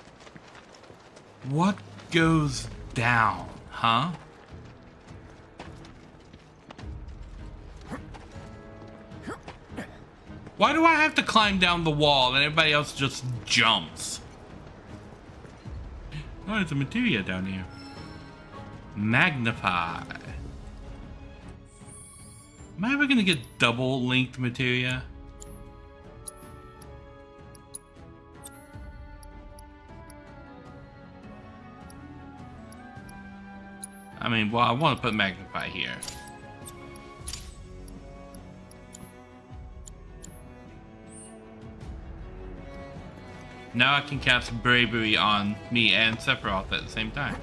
what goes down, huh? Why do I have to climb down the wall and everybody else just jumps? Oh, there's a materia down here. Magnify. Am I ever gonna get double linked materia? I mean, well, I want to put Magnify here. Now I can cast Bravery on me and Sephiroth at the same time.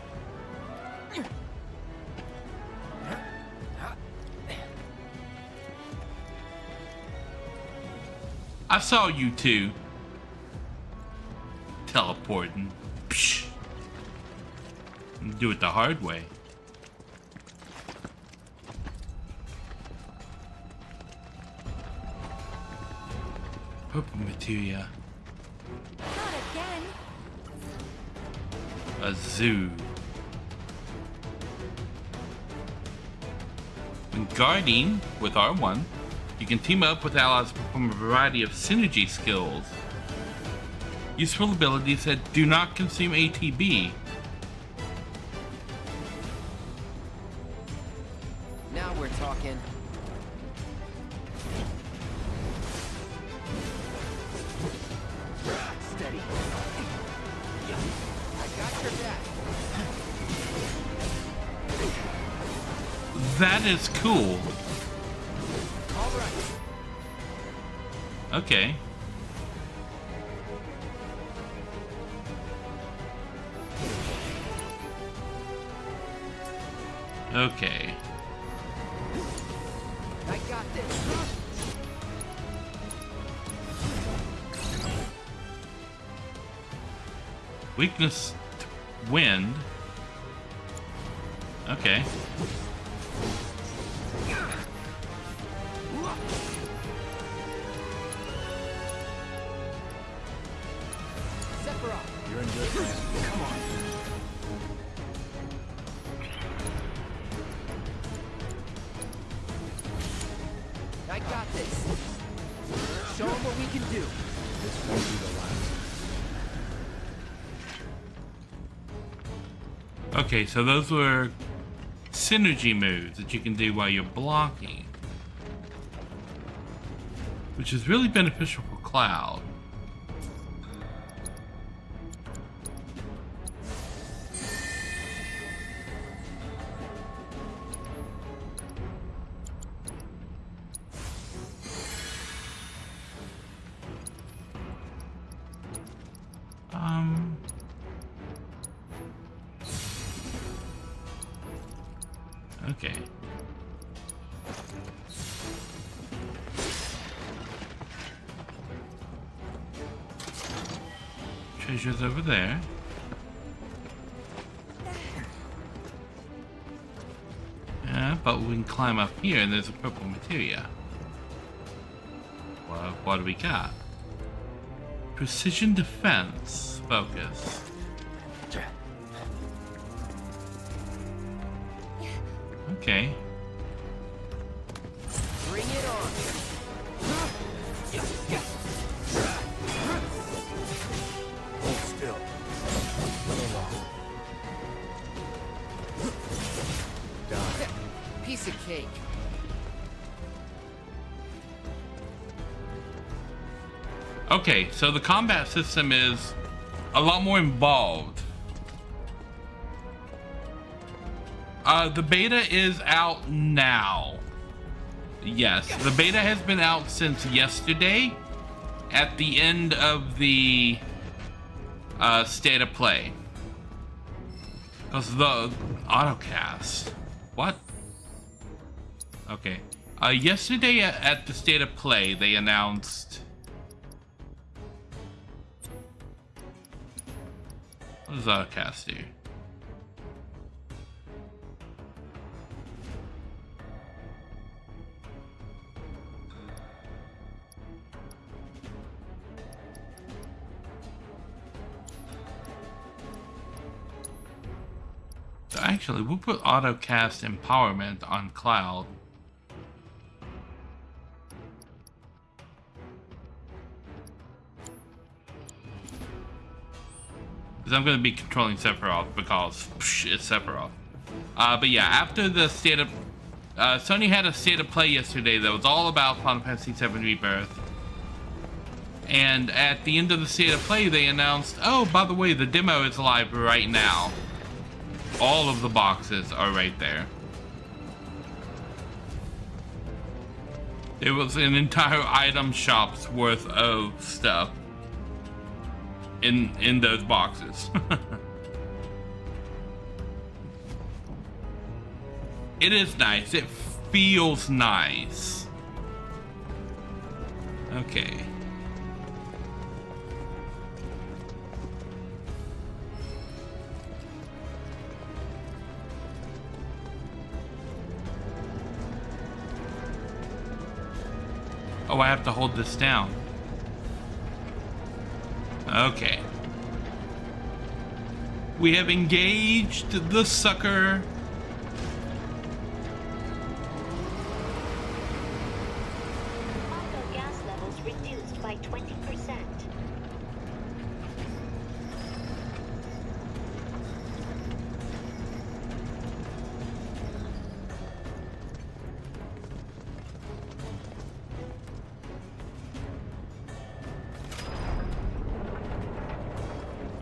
I saw you two teleporting. Psh. Do it the hard way. Purple materia. Not again. A zoo. When guarding with R1, you can team up with allies to perform a variety of synergy skills. Useful abilities that do not consume ATB. Now we're talking. Steady. I got your back. That is cool. All right. Okay. Okay. I got this. Weakness to wind. Okay. Sephiroth. You're in good hands. Come on. I got this. Show them what we can do. This won't be the last. Okay, so those were synergy moves that you can do while you're blocking, which is really beneficial for Cloud. Okay. Treasure's over there. Yeah, but we can climb up here and there's a purple materia. Well, what do we got? Precision defense focus. Okay. Bring it on. Hold still. Die. Piece of cake. Okay, so the combat system is a lot more involved. The beta is out now. Yes, the beta has been out since yesterday at the end of the state of play. Because the autocast. What? Okay. Yesterday at the state of play, they announced. What does autocast do? Actually, we'll put autocast empowerment on Cloud. Because I'm going to be controlling Sephiroth because it's Sephiroth. But yeah, after the state of... Sony had a state of play yesterday that was all about Final Fantasy VII Rebirth. And at the end of the state of play, they announced, oh, by the way, the demo is live right now. all of the boxes are right there. There was an entire item shop's worth of stuff in those boxes. It is nice. It feels nice. Okay. Oh, I have to hold this down. Okay. We have engaged the sucker. Auto gas levels reduced by 20%.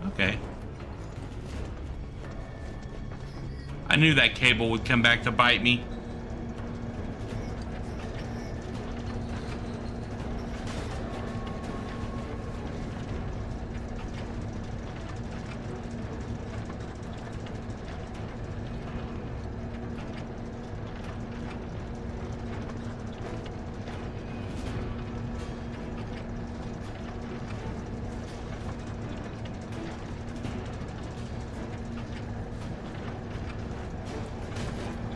Okay. I knew that cable would come back to bite me.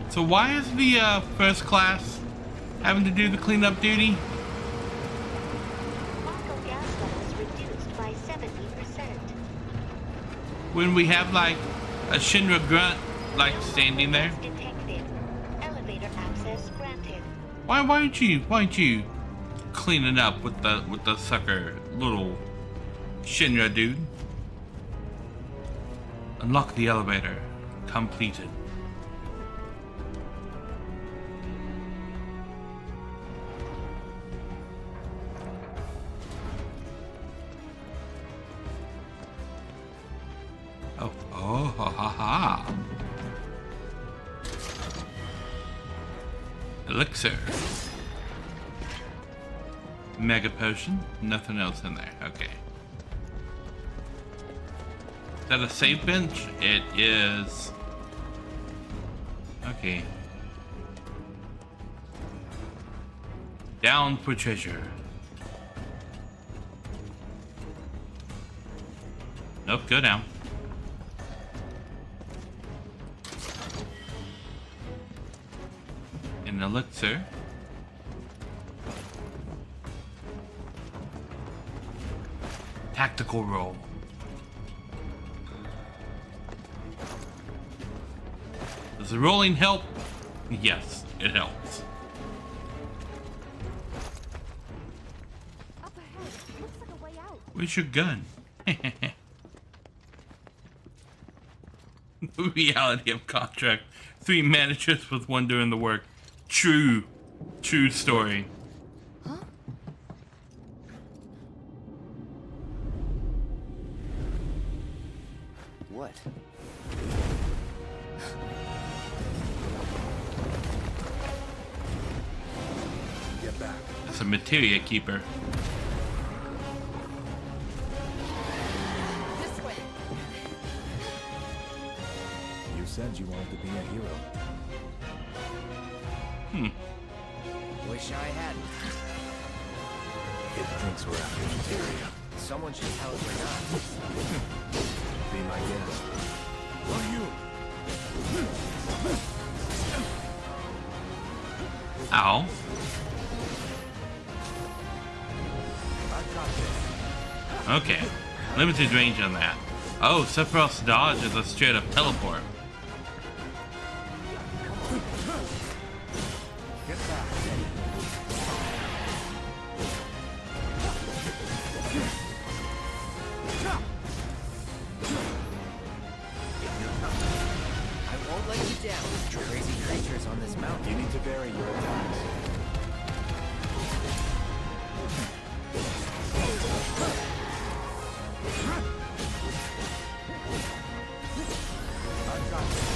So why is the first class having to do the cleanup duty? Auto gas levels reduced by 70%. When we have like a Shinra grunt like standing there? Detected. Elevator access granted. Why aren't you cleaning up with the sucker little Shinra dude? Unlock the elevator. Completed. Oh, ha ha ha. Elixir. Mega potion. Nothing else in there. Okay. Is that a save bench? It is. Okay. Down for treasure. Nope, go down. An elixir. Tactical roll. Does the rolling help? Yes, it helps. Up ahead. Looks like a way out. Where's your gun? The reality of contract. 3 managers with 1 doing the work. True story. Huh? What? Get back. It's a materia keeper. This way. You said you wanted to be a hero. Wish I hadn't. It thinks we're after materia. Someone should tell it we're not. Be my guest. What are you? Ow. I've got this. Okay. Limited range on that. Oh, Sephiroth's dodge is a straight up teleport. Get back. I won't let you down. Crazy creatures on this mountain. You need to vary your attacks. I've got this.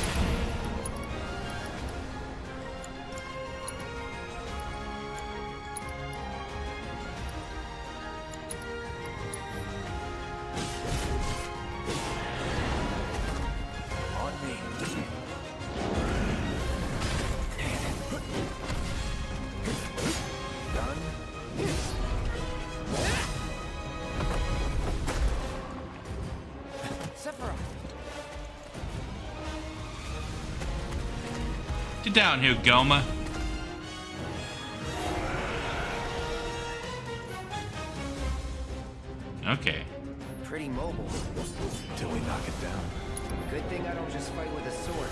On me. Done. Sephiroth. Get down here, Goma. Okay. Pretty mobile. Till we knock it down. Good thing I don't just fight with a sword.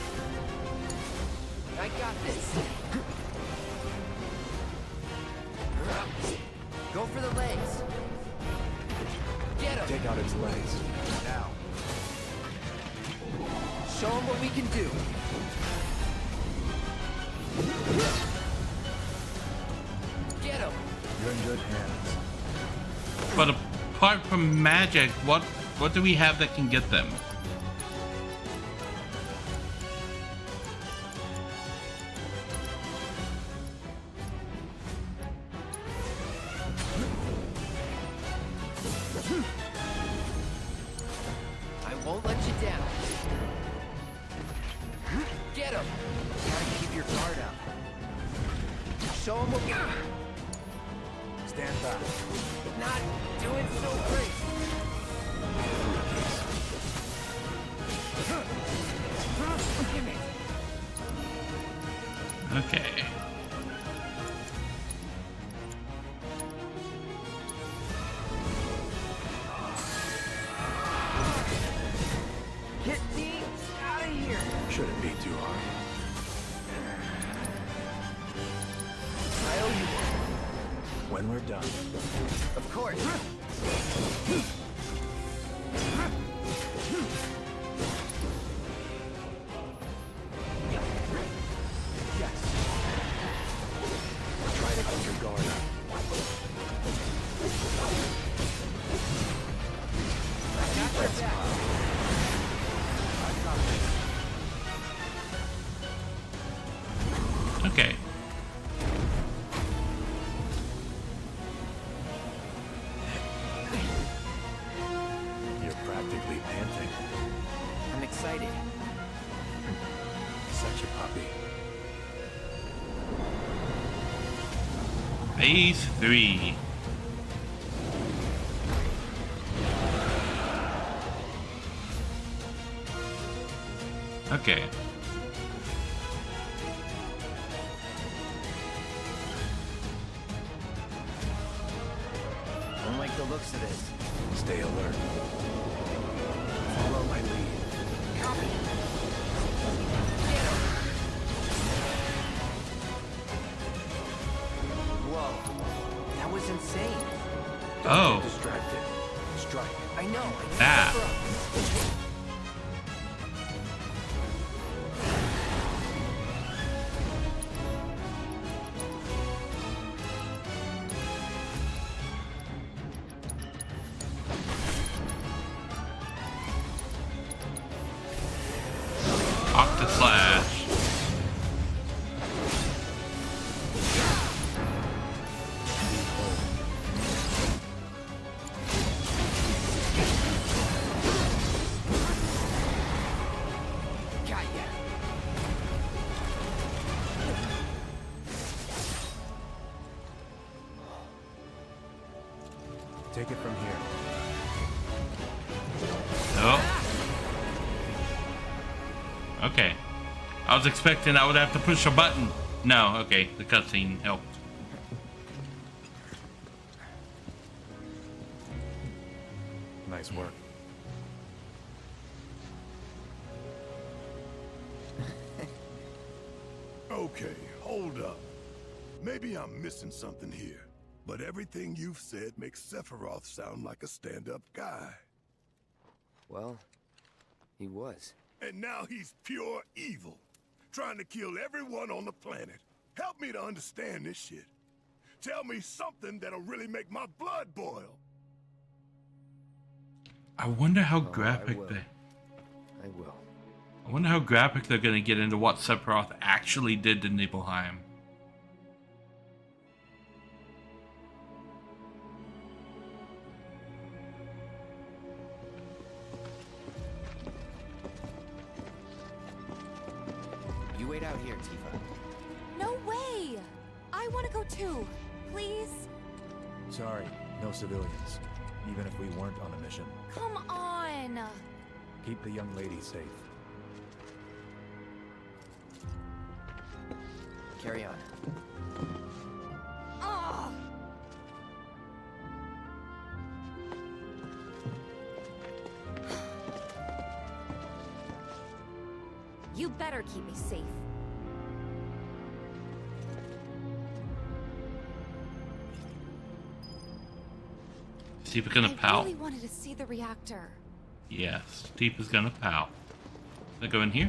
I got this. Go for the legs. Get him. Take out its legs. Now. Show him what we can do. Get him. You're in good hands. But apart from magic, what do we have that can get them? I won't let you down. Get him. Gotta keep your guard up. Show him what we can. Stand back. Not doing so great. Give it. Okay. Get me out of here. Shouldn't be too hard. I owe you one. When we're done. Of course. Yes. Try to keep your guard up. I got your back. I've got this. Okay. You're practically panting. I'm excited. Such a puppy. Phase 3. Okay. Don't like the looks of this. Stay alert. Follow my lead. Copy. Get him. Whoa. That was insane. Oh. Get distracted. Strike. I know. That. Octaslash. Got ya. Take it from here. Oh. Okay. I was expecting I would have to push a button. No, okay. The cutscene helped. Nice work. Okay, hold up. Maybe I'm missing something here, but everything you've said makes Sephiroth sound like a stand-up guy. Well, he was. And now he's pure evil, trying to kill everyone on the planet. Help me to understand this shit. Tell me something that'll really make my blood boil. I wonder how Oh, graphic I will. they... I will. I wonder how graphic they're going to get into what Sephiroth actually did to Nibelheim. You wait out here, Tifa. No way! I want to go too. Please? Sorry, no civilians. Even if we weren't on a mission. Come on! Keep the young lady safe. Carry on. Ugh. You better keep me safe. Tifa's gonna pout. I really wanted to see the reactor. Yes, Tifa's gonna pout. Can I go in here?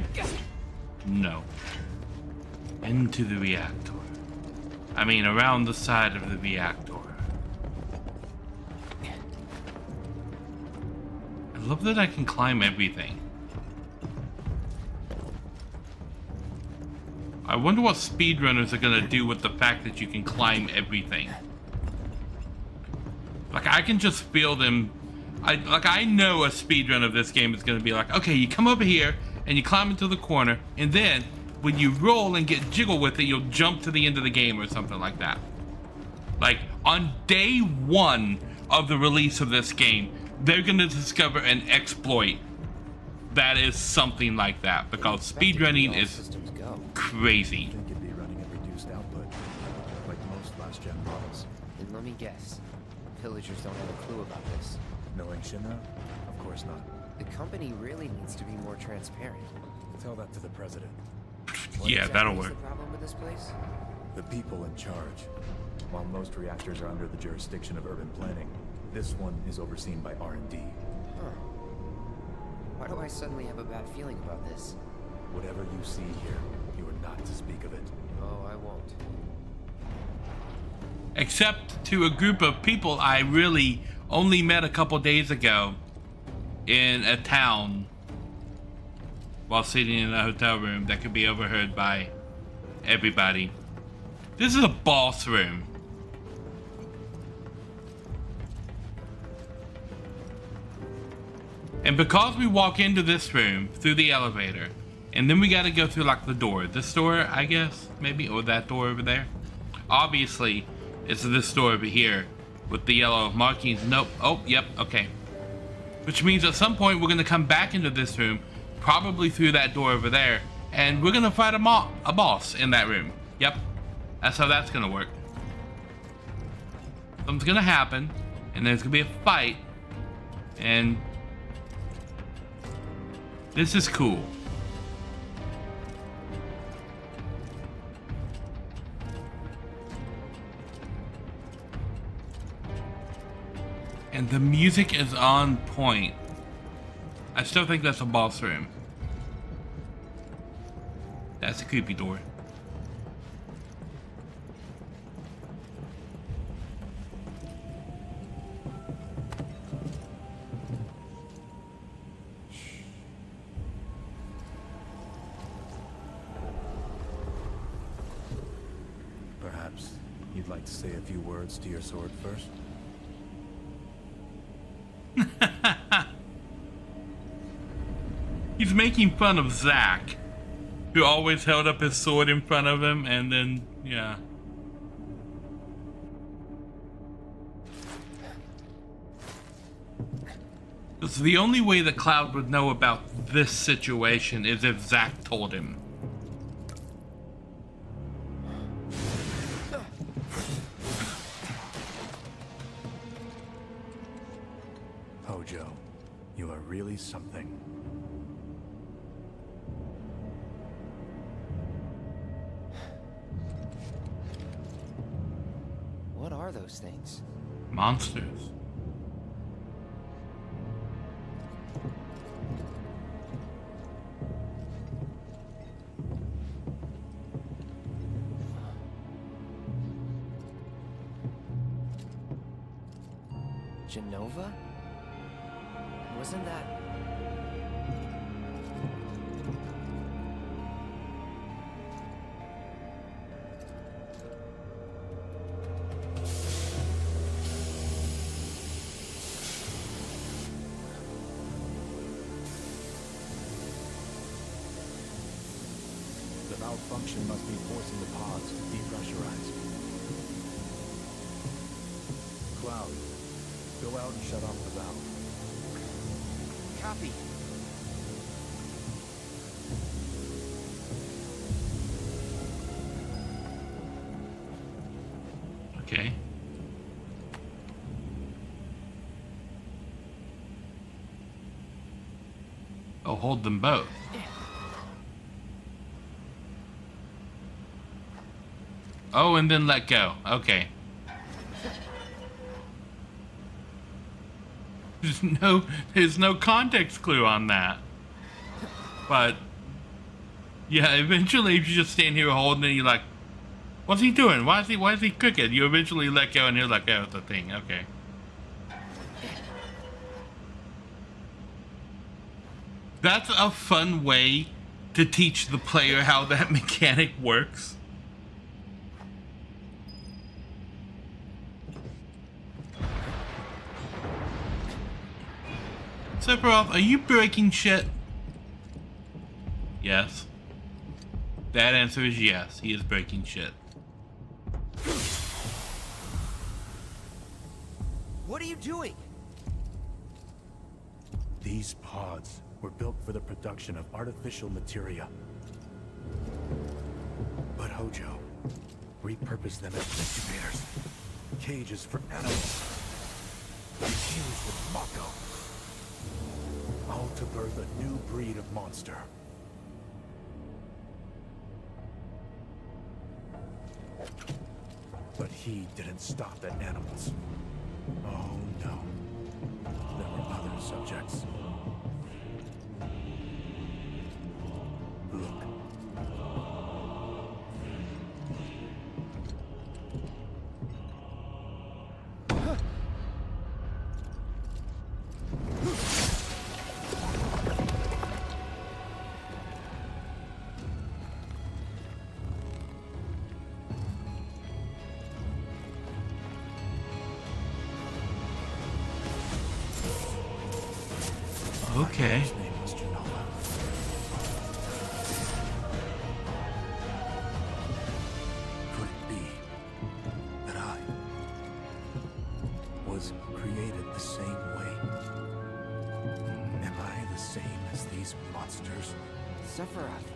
No. Into the reactor. I mean, around the side of the reactor. I love that I can climb everything. I wonder what speedrunners are gonna do with the fact that you can climb everything. Like, I can just feel them. I know a speedrun of this game is gonna be like, okay, you come over here and you climb into the corner, and then when you roll and get jiggle with it, you'll jump to the end of the game or something like that. Like, on day one of the release of this game, they're gonna discover an exploit that is something like that, because speedrunning is crazy. I think it'd be running at reduced output, like most last-gen models. And let me guess, villagers don't have a clue about this. Knowing Shinra? Of course not. The company really needs to be more transparent. Tell that to the president. Yeah, that'll work. What's the problem with this place? The people in charge. While most reactors are under the jurisdiction of urban planning, this one is overseen by R&D. Huh. Why do I suddenly have a bad feeling about this? Whatever you see here, you are not to speak of it. Oh, I won't. Except to a group of people I really only met a couple days ago in a town while sitting in a hotel room that could be overheard by everybody. This is a boss room. And because we walk into this room through the elevator, and then we gotta go through like the door. This door, I guess, maybe, or that door over there. Obviously, it's this door over here with the yellow markings. Nope. Oh, yep, okay. Which means at some point we're gonna come back into this room, probably through that door over there, and we're gonna fight a boss in that room. Yep, that's how that's gonna work. Something's gonna happen, and there's gonna be a fight, and this is cool. And the music is on point. I still think that's a boss room. That's a creepy door. Perhaps you'd like to say a few words to your sword first? He's making fun of Zack, who always held up his sword in front of him, and then, yeah. So the only way that Cloud would know about this situation is if Zack told him. Hojo, you are really something. What are those things? Monsters. Genova? Wasn't that... Malfunction must be forcing the pods to depressurize. Cloud, go out and shut off the valve. Copy. Okay. Oh, hold them both. Oh, and then let go. Okay. There's no context clue on that. But yeah, eventually if you just stand here holding it, you're like, what's he doing? Why is he cooking? You eventually let go and you're like, oh, it's a thing. Okay. That's a fun way to teach the player how that mechanic works. Sephiroth, are you breaking shit? Yes. That answer is yes, he is breaking shit. What are you doing? These pods were built for the production of artificial materia. But Hojo repurposed them as incubators, cages for animals, infused with Mako, all to birth a new breed of monster. But he didn't stop at animals. Oh no. There were other subjects. Look. Okay. Could it be that I was created the same way? Am I the same as these monsters? Sephiroth.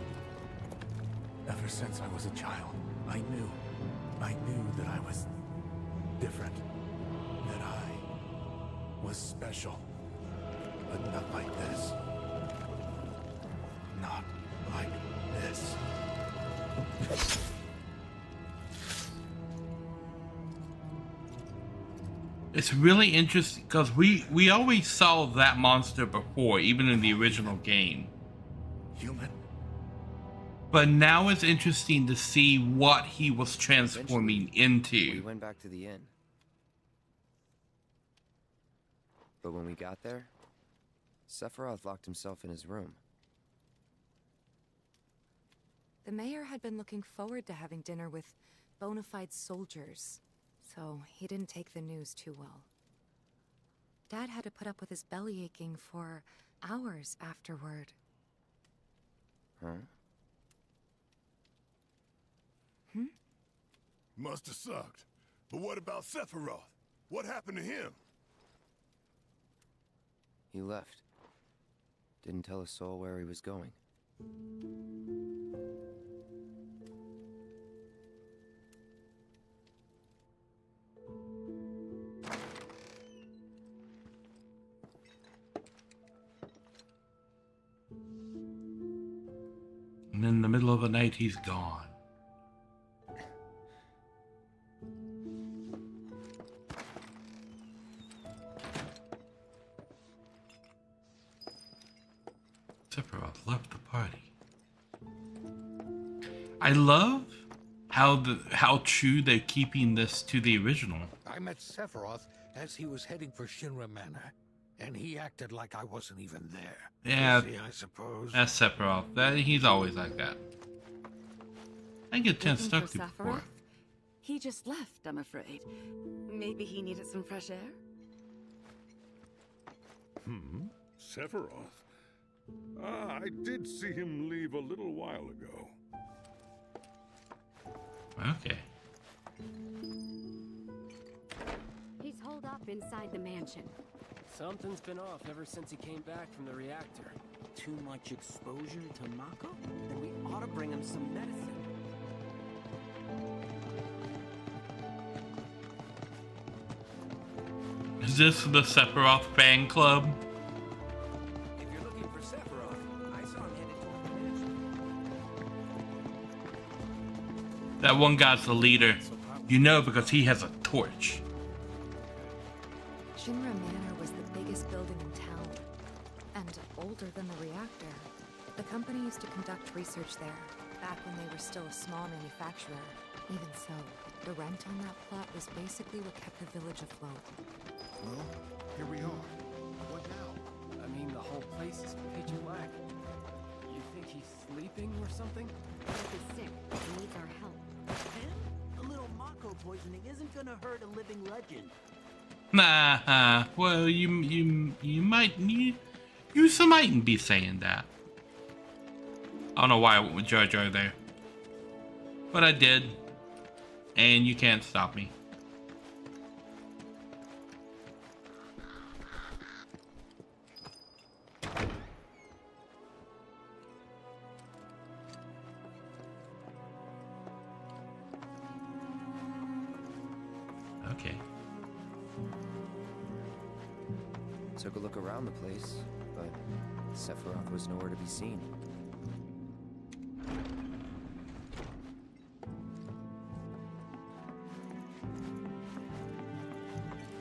Ever since I was a child, I knew that I was different, that I was special. But not like this. Not like this. It's really interesting because we always saw that monster before, even in the original game. Human. But now it's interesting to see what he was transforming into. We went back to the inn. But when we got there, Sephiroth locked himself in his room. The mayor had been looking forward to having dinner with bona fide soldiers, so he didn't take the news too well. Dad had to put up with his belly aching for hours afterward. Huh? Must have sucked. But what about Sephiroth? What happened to him? He left. Didn't tell a soul where he was going. And in the middle of the night, he's gone. Sephiroth left the party. I love how true they're keeping this to the original. I met Sephiroth as he was heading for Shinra Manor, and he acted like I wasn't even there. Yeah, Busy, I suppose. That's Sephiroth. He's always like that. I get 10 stuck to before. He just left, I'm afraid. Maybe he needed some fresh air? Sephiroth? I did see him leave a little while ago. Okay. He's holed up inside the mansion. Something's been off ever since he came back from the reactor. Too much exposure to Mako? Then we ought to bring him some medicine. Is this the Sephiroth fan club? If you're looking for Sephiroth, I saw him headed toward the mansion. That one guy's the leader. You know because he has a torch. Shinra Manor was the biggest building in town, and older than the reactor. The company used to conduct research there, back when they were still a small manufacturer. Even so, the rent on that plot was basically what kept the village afloat. Well, here we are. What now? I mean, the whole place is pitch black. You think he's sleeping or something? He's sick. He needs our help. And a little Mako poisoning isn't gonna hurt a living legend. Nah, well, you mightn't be saying that. I don't know why I went with Jar Jar there, but I did, and you can't stop me. Okay. Took a look around the place, but Sephiroth was nowhere to be seen.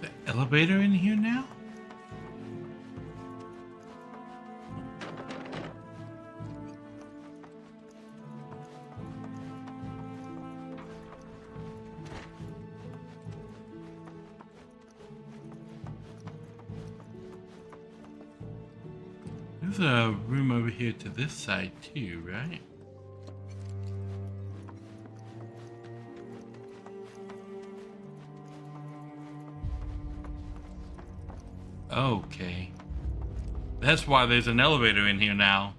The elevator in here now? There's a room over here to this side too, right? Okay. That's why there's an elevator in here now.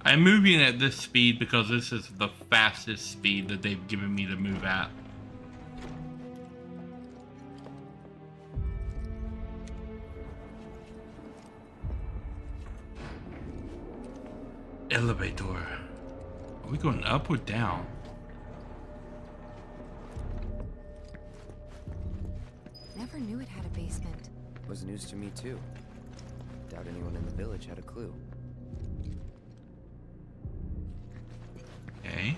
I'm moving at this speed because this is the fastest speed that they've given me to move at. Elevator. Are we going up or down? Never knew it had a basement. Was news to me too. Doubt anyone in the village had a clue. Okay.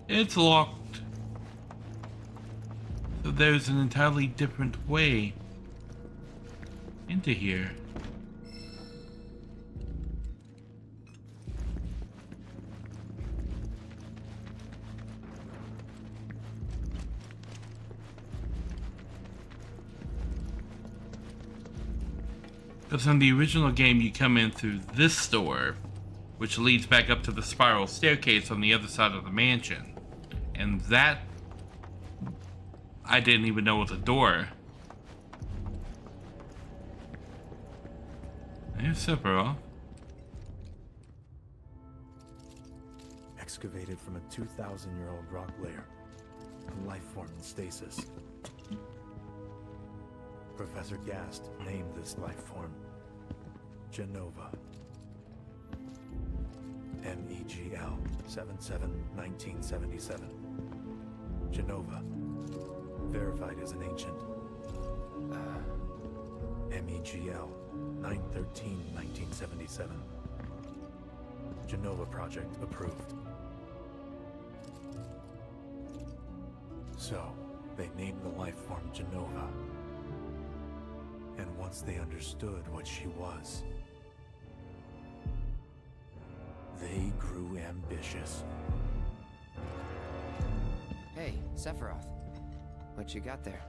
It's locked. So there's an entirely different way into here. Because in the original game, you come in through this door, which leads back up to the spiral staircase on the other side of the mansion. And that, I didn't even know was a door. There's Sephiroth. Excavated from a 2,000-year-old rock layer, a life form in stasis. Professor Gast named this life form Genova. MEGL 77-1977. Genova. Verified as an ancient. MEGL 9/13/1977. Genova project approved. So, they named the life form Genova. And once they understood what she was, they grew ambitious. Hey, Sephiroth. What you got there?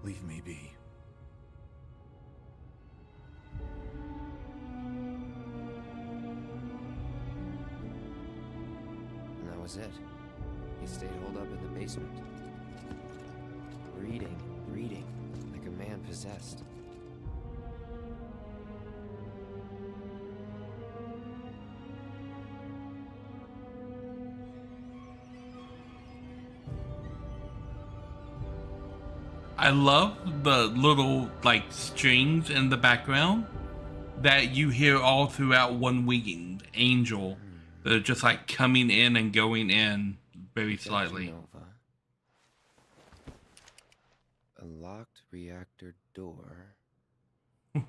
Leave me be. was it. He stayed holed up in the basement. Reading, like a man possessed. I love the little, like, strings in the background that you hear all throughout One Winged Angel. They're just, like, coming in and going in very slightly. A locked reactor door.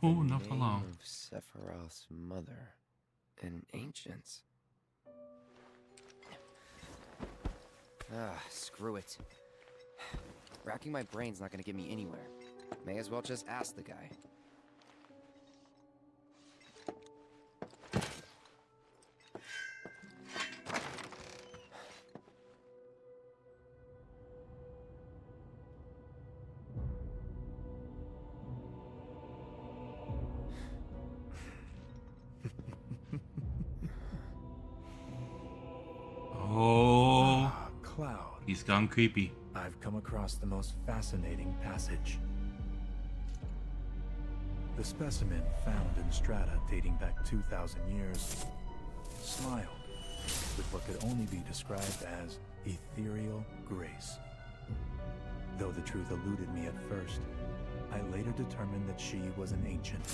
Ooh, not for long. Of Sephiroth's mother and ancients. Screw it. Racking my brain's not gonna get me anywhere. May as well just ask the guy. Oh, Cloud. He's gone creepy. I've come across the most fascinating passage. The specimen found in strata dating back 2,000 years smiled with what could only be described as ethereal grace. Though the truth eluded me at first, I later determined that she was an ancient,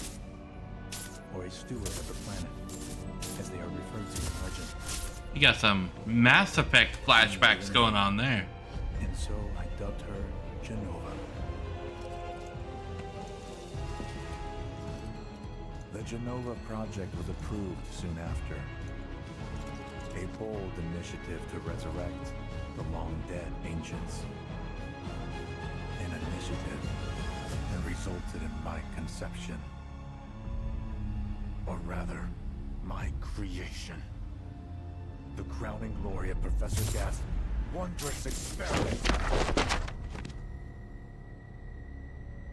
or a steward of the planet, as they are referred to in legend. You got some Mass Effect flashbacks going on there. And so I dubbed her Genova. The Genova project was approved soon after. A bold initiative to resurrect the long-dead ancients. An initiative that resulted in my conception. Or rather, my creation. The crowning glory of Professor Gas' wondrous experiment.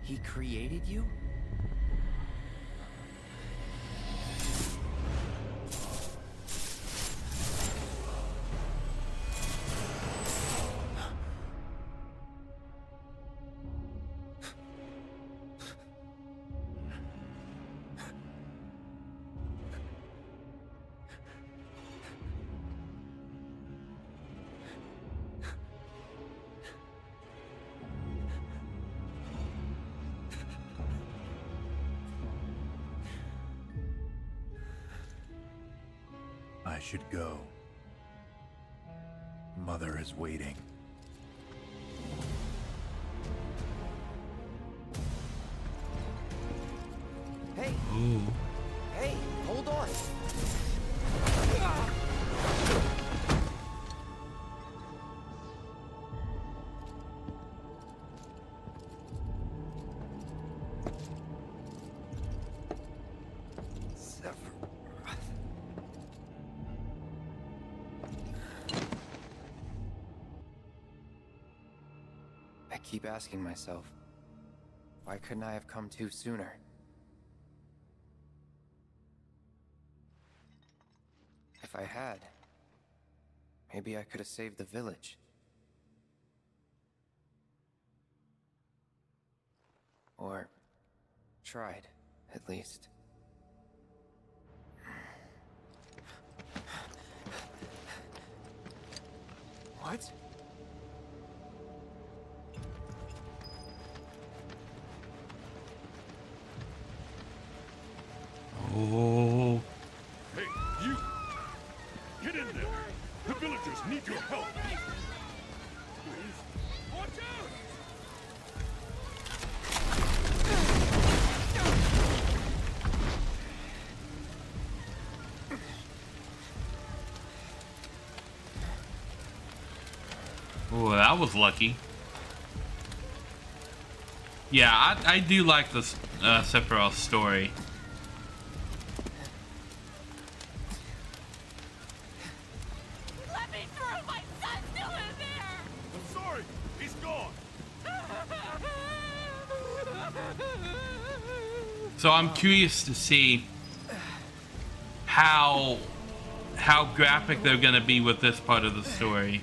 He created you? I should go. Mother is waiting. Hey! Ooh. Hey, hold on! I keep asking myself, why couldn't I have come to sooner? If I had, maybe I could have saved the village. Or tried, at least. What? Oh. Hey, you! Get in there! The villagers need your help! Please, watch out! Oh, that was lucky. Yeah, I do like this Sephiroth story. Let me through! My son's still in there! I'm sorry! He's gone! So I'm curious to see how how graphic they're gonna be with this part of the story.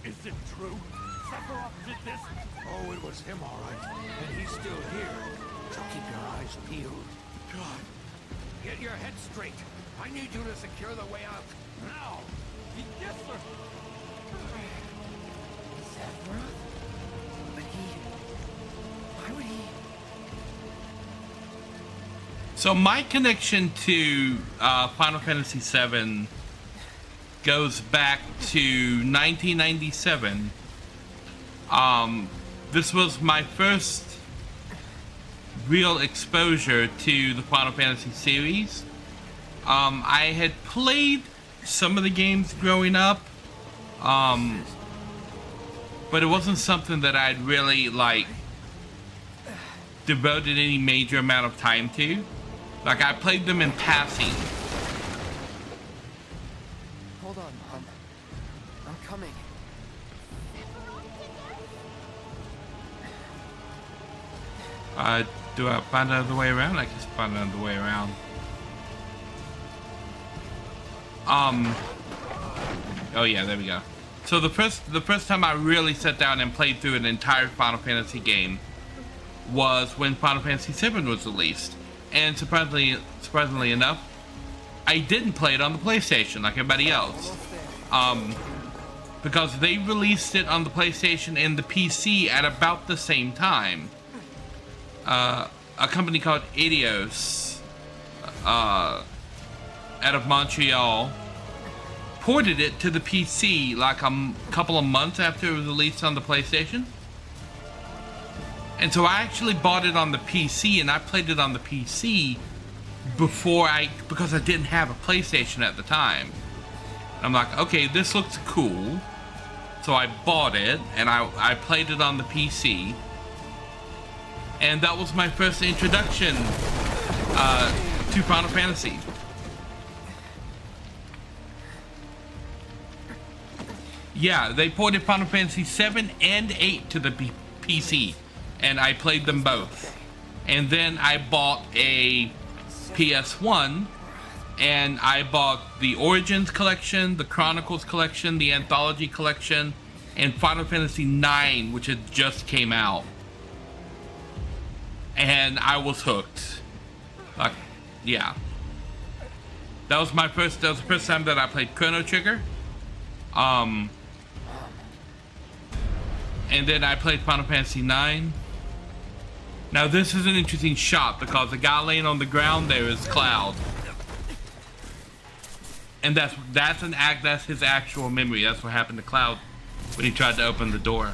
Is it true? Sephiroth did this? Oh, it was him, all right. And he's still here. So keep your eyes peeled. God. Get your head straight. I need you to secure the way out. Now! Yes, sir. Sephiroth? But why would he? So my connection to Final Fantasy VII goes back to 1997. This was my first real exposure to the Final Fantasy series. I had played some of the games growing up, but it wasn't something that I'd really like devoted any major amount of time to. Like, I played them in passing. Hold on, Mom. I'm coming. Do I find another way around? I guess find another way around. Oh yeah, there we go. So the first time I really sat down and played through an entire Final Fantasy game was when Final Fantasy VII was released. And surprisingly enough, I didn't play it on the PlayStation like everybody else. Because they released it on the PlayStation and the PC at about the same time. A company called Eidos, out of Montreal, ported it to the PC like a couple of months after it was released on the PlayStation. And so I actually bought it on the PC, and I played it on the PC because I didn't have a PlayStation at the time. I'm like, okay, this looks cool. So I bought it, and I played it on the PC. And that was my first introduction to Final Fantasy. Yeah, they ported Final Fantasy 7 and 8 to the PC, and I played them both. And then I bought a PS1, and I bought the Origins collection, the Chronicles collection, the Anthology collection, and Final Fantasy 9, which had just came out. And I was hooked. Like, yeah. That was the first time that I played Chrono Trigger. And then I played Final Fantasy 9. Now this is an interesting shot because the guy laying on the ground there is Cloud. And that's his actual memory. That's what happened to Cloud when he tried to open the door.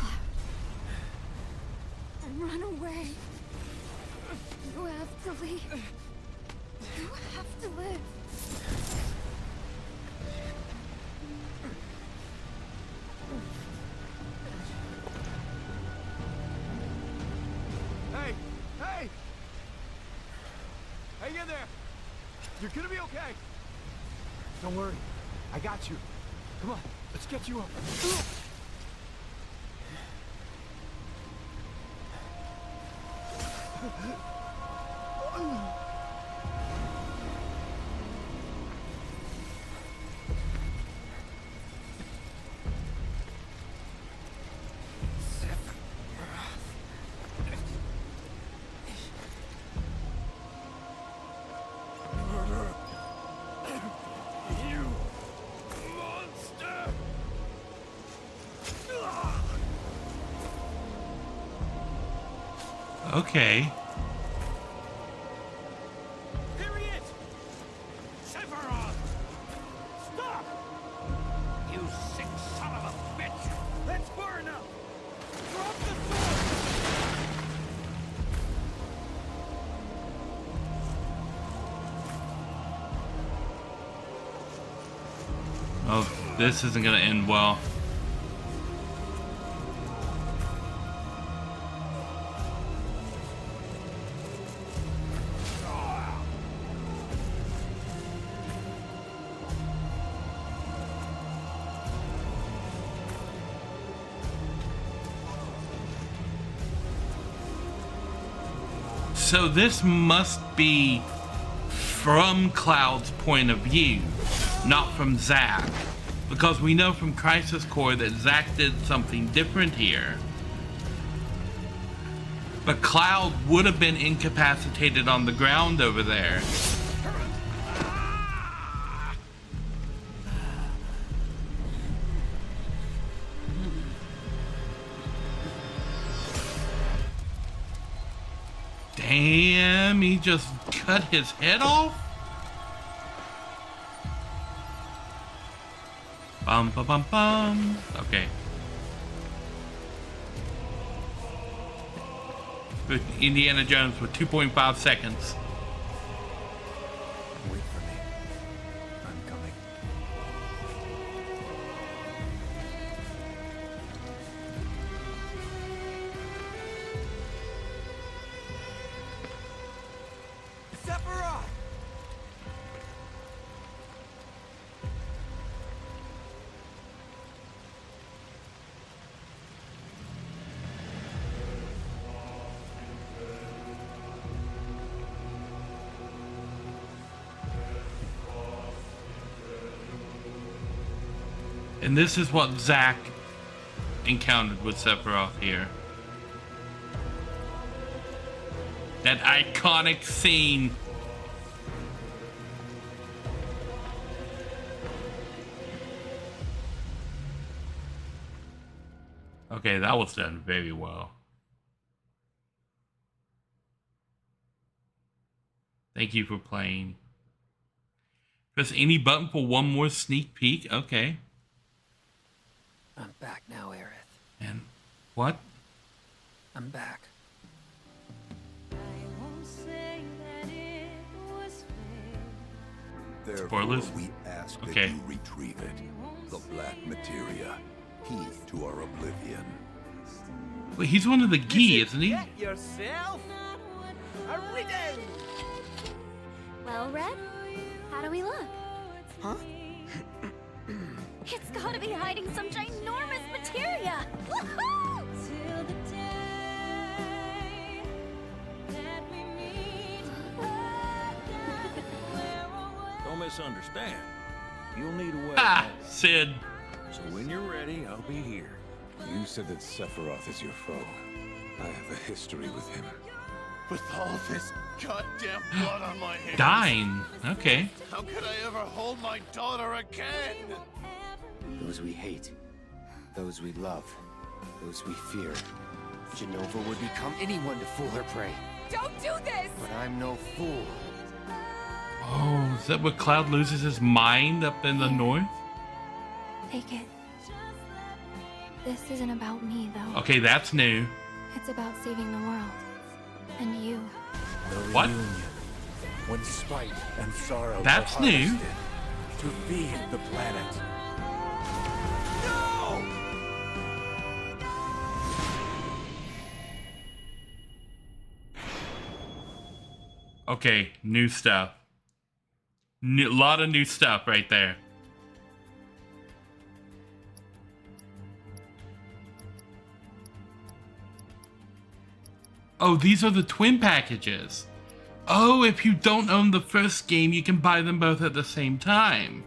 Run away. You have to leave. You have to live. Hey! Hey! Hang in there! You're gonna be okay! Don't worry. I got you. Come on, let's get you up. Okay. Here he is! Sephiroth! Stop! You sick son of a bitch! That's far enough! Drop the sword! Oh, this isn't gonna end well. So this must be from Cloud's point of view. not from Zack. Because we know from Crisis Core that Zack did something different here. But Cloud would have been incapacitated on the ground over there. Damn, he just cut his head off? Bum, bum, bum, bum. Okay. With Indiana Jones with 2.5 seconds. Wait for me. I'm coming. Sephiroth! And this is what Zack encountered with Sephiroth here. That iconic scene. Okay, that was done very well. Thank you for playing. Press any button for one more sneak peek? Okay. I'm back now, Aerith. And what? I'm back. Therefore, Spoilers? we ask Okay. that you retrieve it. The black materia, key to our oblivion. Wait, he's one of the Gi, isn't he? Get yourself a reading! Well, Red, how do we look? Huh? It's gotta be hiding some ginormous materia! Woohoo! Don't misunderstand. You'll need a way. Ah, Sid. So when you're ready, I'll be here. You said that Sephiroth is your foe. I have a history with him. With all this goddamn blood on my hands. Dying. Okay. How could I ever hold my daughter again? Those we hate, those we love, those we fear. Jenova would become anyone to fool her prey. Don't do this! But I'm no fool. Oh, is that where Cloud loses his mind up in the north? Take it. This isn't about me, though. Okay, that's new. It's about saving the world. And you. The What? reunion. When spite and sorrow That's are new. harvested to feed the planet. Okay, new stuff. A lot of new stuff right there. Oh, these are the twin packages. Oh, if you don't own the first game, you can buy them both at the same time.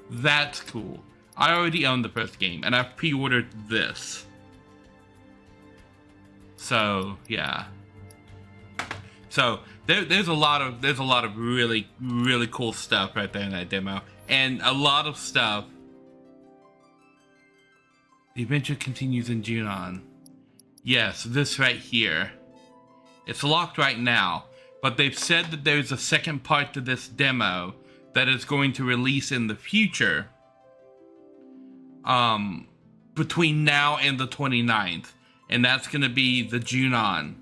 That's cool. I already own the first game, and I've pre-ordered this. So, yeah. So there's a lot of really cool stuff right there in that demo, and a lot of stuff. The adventure continues in Junon. Yes, this right here. It's locked right now, but they've said that there's a second part to this demo that is going to release in the future. Between now and the 29th, and that's going to be the Junon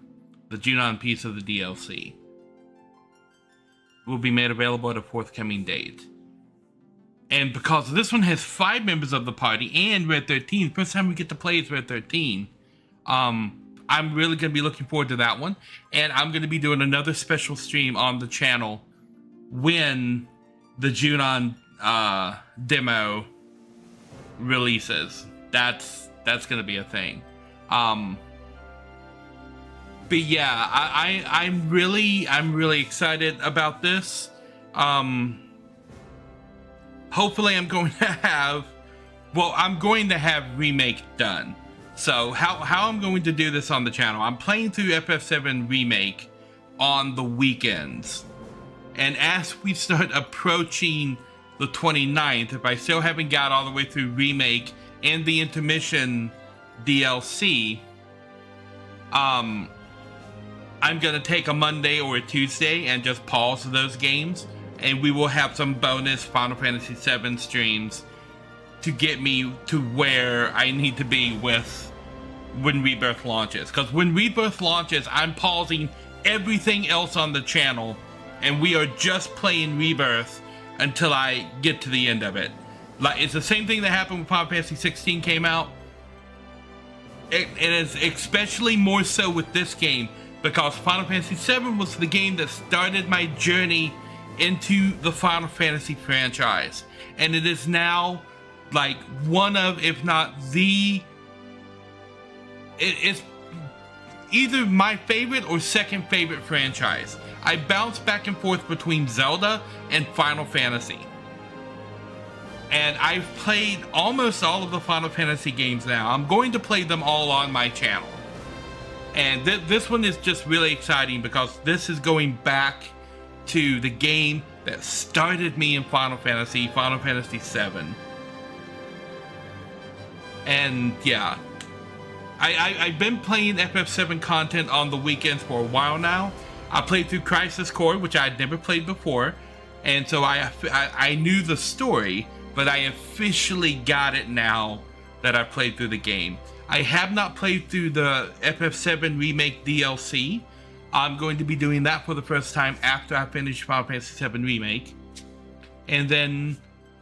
piece of the DLC. Will be made available at a forthcoming date. And because this one has 5 members of the party and Red 13, first time we get to play as Red 13, I'm really going to be looking forward to that one. And I'm going to be doing another special stream on the channel when the Junon demo releases. That's going to be a thing. But yeah, I'm really excited about this. hopefully I'm going to have, well, I'm going to have Remake done. So how I'm going to do this on the channel, I'm playing through FF7 Remake on the weekends. And as we start approaching the 29th, if I still haven't got all the way through Remake and the intermission DLC, I'm gonna take a Monday or a Tuesday and just pause those games, and we will have some bonus Final Fantasy VII streams to get me to where I need to be with when Rebirth launches. Because when Rebirth launches, I'm pausing everything else on the channel, and we are just playing Rebirth until I get to the end of it. Like, it's the same thing that happened when Final Fantasy 16 came out. It is especially more so with this game, because Final Fantasy VII was the game that started my journey into the Final Fantasy franchise. And it is now like one of, if not the, it's either my favorite or second favorite franchise. I bounce back and forth between Zelda and Final Fantasy. And I've played almost all of the Final Fantasy games now. I'm going to play them all on my channel. And this one is just really exciting because this is going back to the game that started me in Final Fantasy VII. And yeah, I've been playing FF7 content on the weekends for a while now. I played through Crisis Core, which I had never played before, and so I knew the story, but I officially got it now that I played through the game. I have not played through the FF7 Remake DLC. I'm going to be doing that for the first time after I finish Final Fantasy VII Remake, and then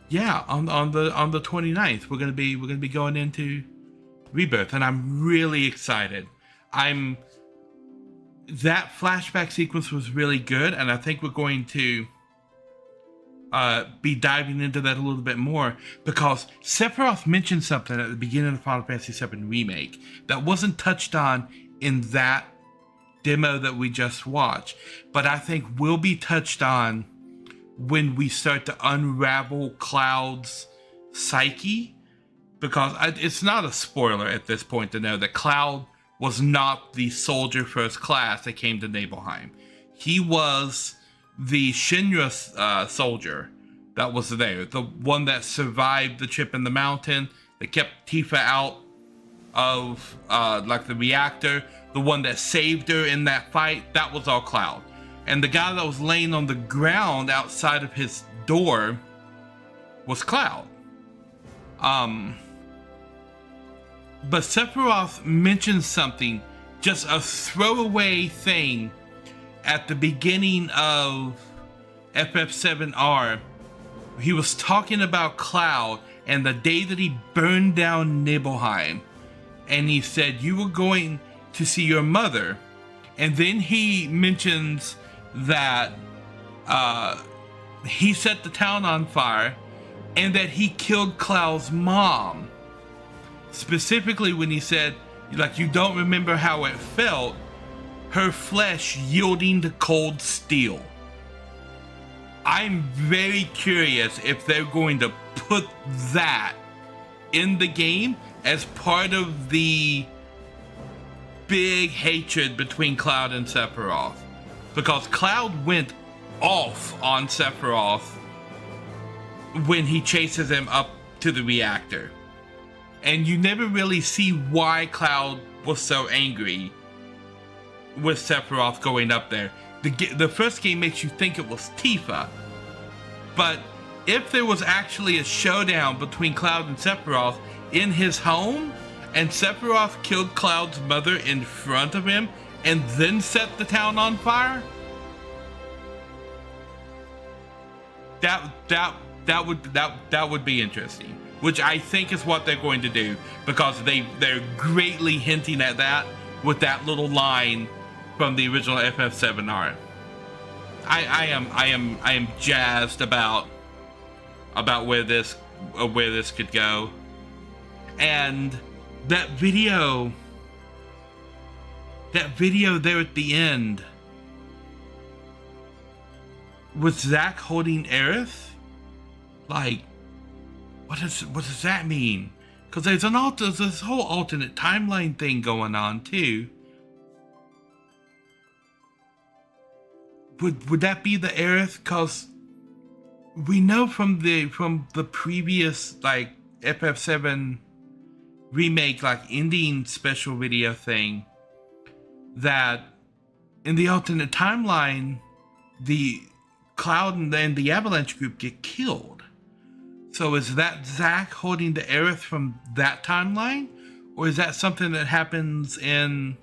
yeah, on the 29th we're gonna be going into Rebirth, and I'm really excited. That flashback sequence was really good, and I think we're going to be diving into that a little bit more, because Sephiroth mentioned something at the beginning of Final Fantasy VII Remake that wasn't touched on in that demo that we just watched, but I think will be touched on when we start to unravel Cloud's psyche, because it's not a spoiler at this point to know that Cloud was not the soldier first class that came to Nibelheim. He was the Shinra soldier that was there, the one that survived the trip in the mountain, that kept Tifa out of like the reactor, the one that saved her in that fight. That was all Cloud. And the guy that was laying on the ground outside of his door was Cloud. But Sephiroth mentioned something, just a throwaway thing at the beginning of FF7R. He was talking about Cloud and the day that he burned down Nibelheim. And he said, you were going to see your mother. And then he mentions that he set the town on fire and that he killed Cloud's mom. Specifically when he said, like, you don't remember how it felt, her flesh yielding to cold steel. I'm very curious if they're going to put that in the game as part of the big hatred between Cloud and Sephiroth. Because Cloud went off on Sephiroth when he chases him up to the reactor. And you never really see why Cloud was so angry with Sephiroth going up there. The first game makes you think it was Tifa. But if there was actually a showdown between Cloud and Sephiroth in his home, and Sephiroth killed Cloud's mother in front of him, and then set the town on fire, that would be interesting. Which I think is what they're going to do, because they're greatly hinting at that with that little line from the original FF7R. I am jazzed about where this could go, and that video there at the end with Zack holding Aerith, like, what does that mean? Because there's this whole alternate timeline thing going on too. Would that be the Aerith? Because we know from the previous like FF7 remake like ending special video thing that in the alternate timeline the Cloud and the Avalanche group get killed. So is that Zack holding the Aerith from that timeline? Or is that something that happens in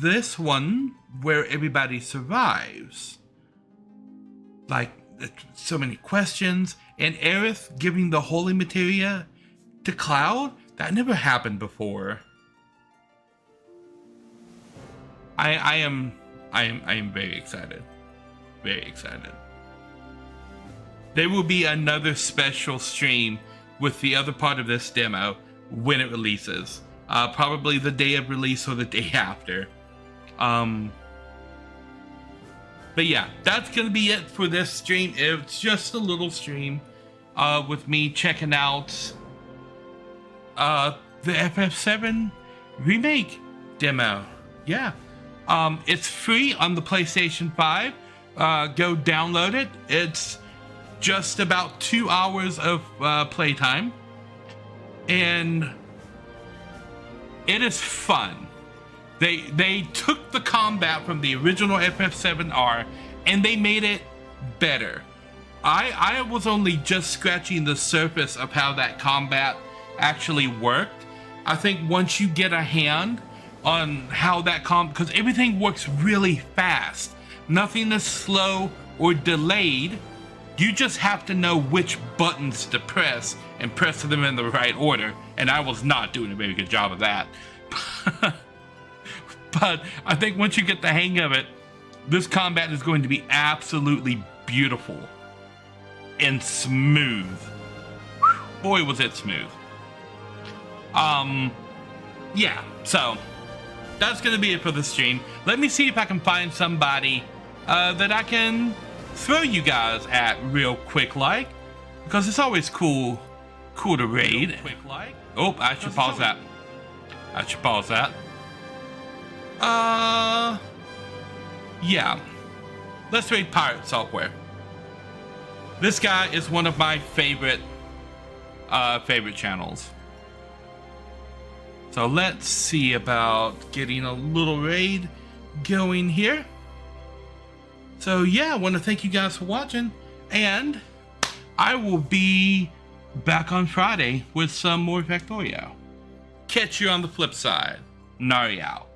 this one where everybody survives? Like, so many questions. And Aerith giving the holy materia to Cloud? That never happened before. I am very excited. Very excited. There will be another special stream with the other part of this demo when it releases. Probably the day of release or the day after. But yeah, that's gonna be it for this stream. It's just a little stream with me checking out the FF7 remake demo. Yeah. It's free on the PlayStation 5. Go download it. It's just about 2 hours of playtime. And it is fun. They took the combat from the original FF7R and they made it better. I was only just scratching the surface of how that combat actually worked. I think once you get a hand on how that because everything works really fast. Nothing is slow or delayed. You just have to know which buttons to press and press them in the right order. And I was not doing a very good job of that. But I think once you get the hang of it, this combat is going to be absolutely beautiful and smooth. Boy, was it smooth. Yeah, so that's going to be it for the stream. Let me see if I can find somebody that I can throw you guys at real quick like, because it's always cool to raid. Oh, I should pause that. Yeah. Let's raid Pirate Software. This guy is one of my favorite channels. So let's see about getting a little raid going here. So yeah, I want to thank you guys for watching, and I will be back on Friday with some more Factorio. Catch you on the flip side. Nari out.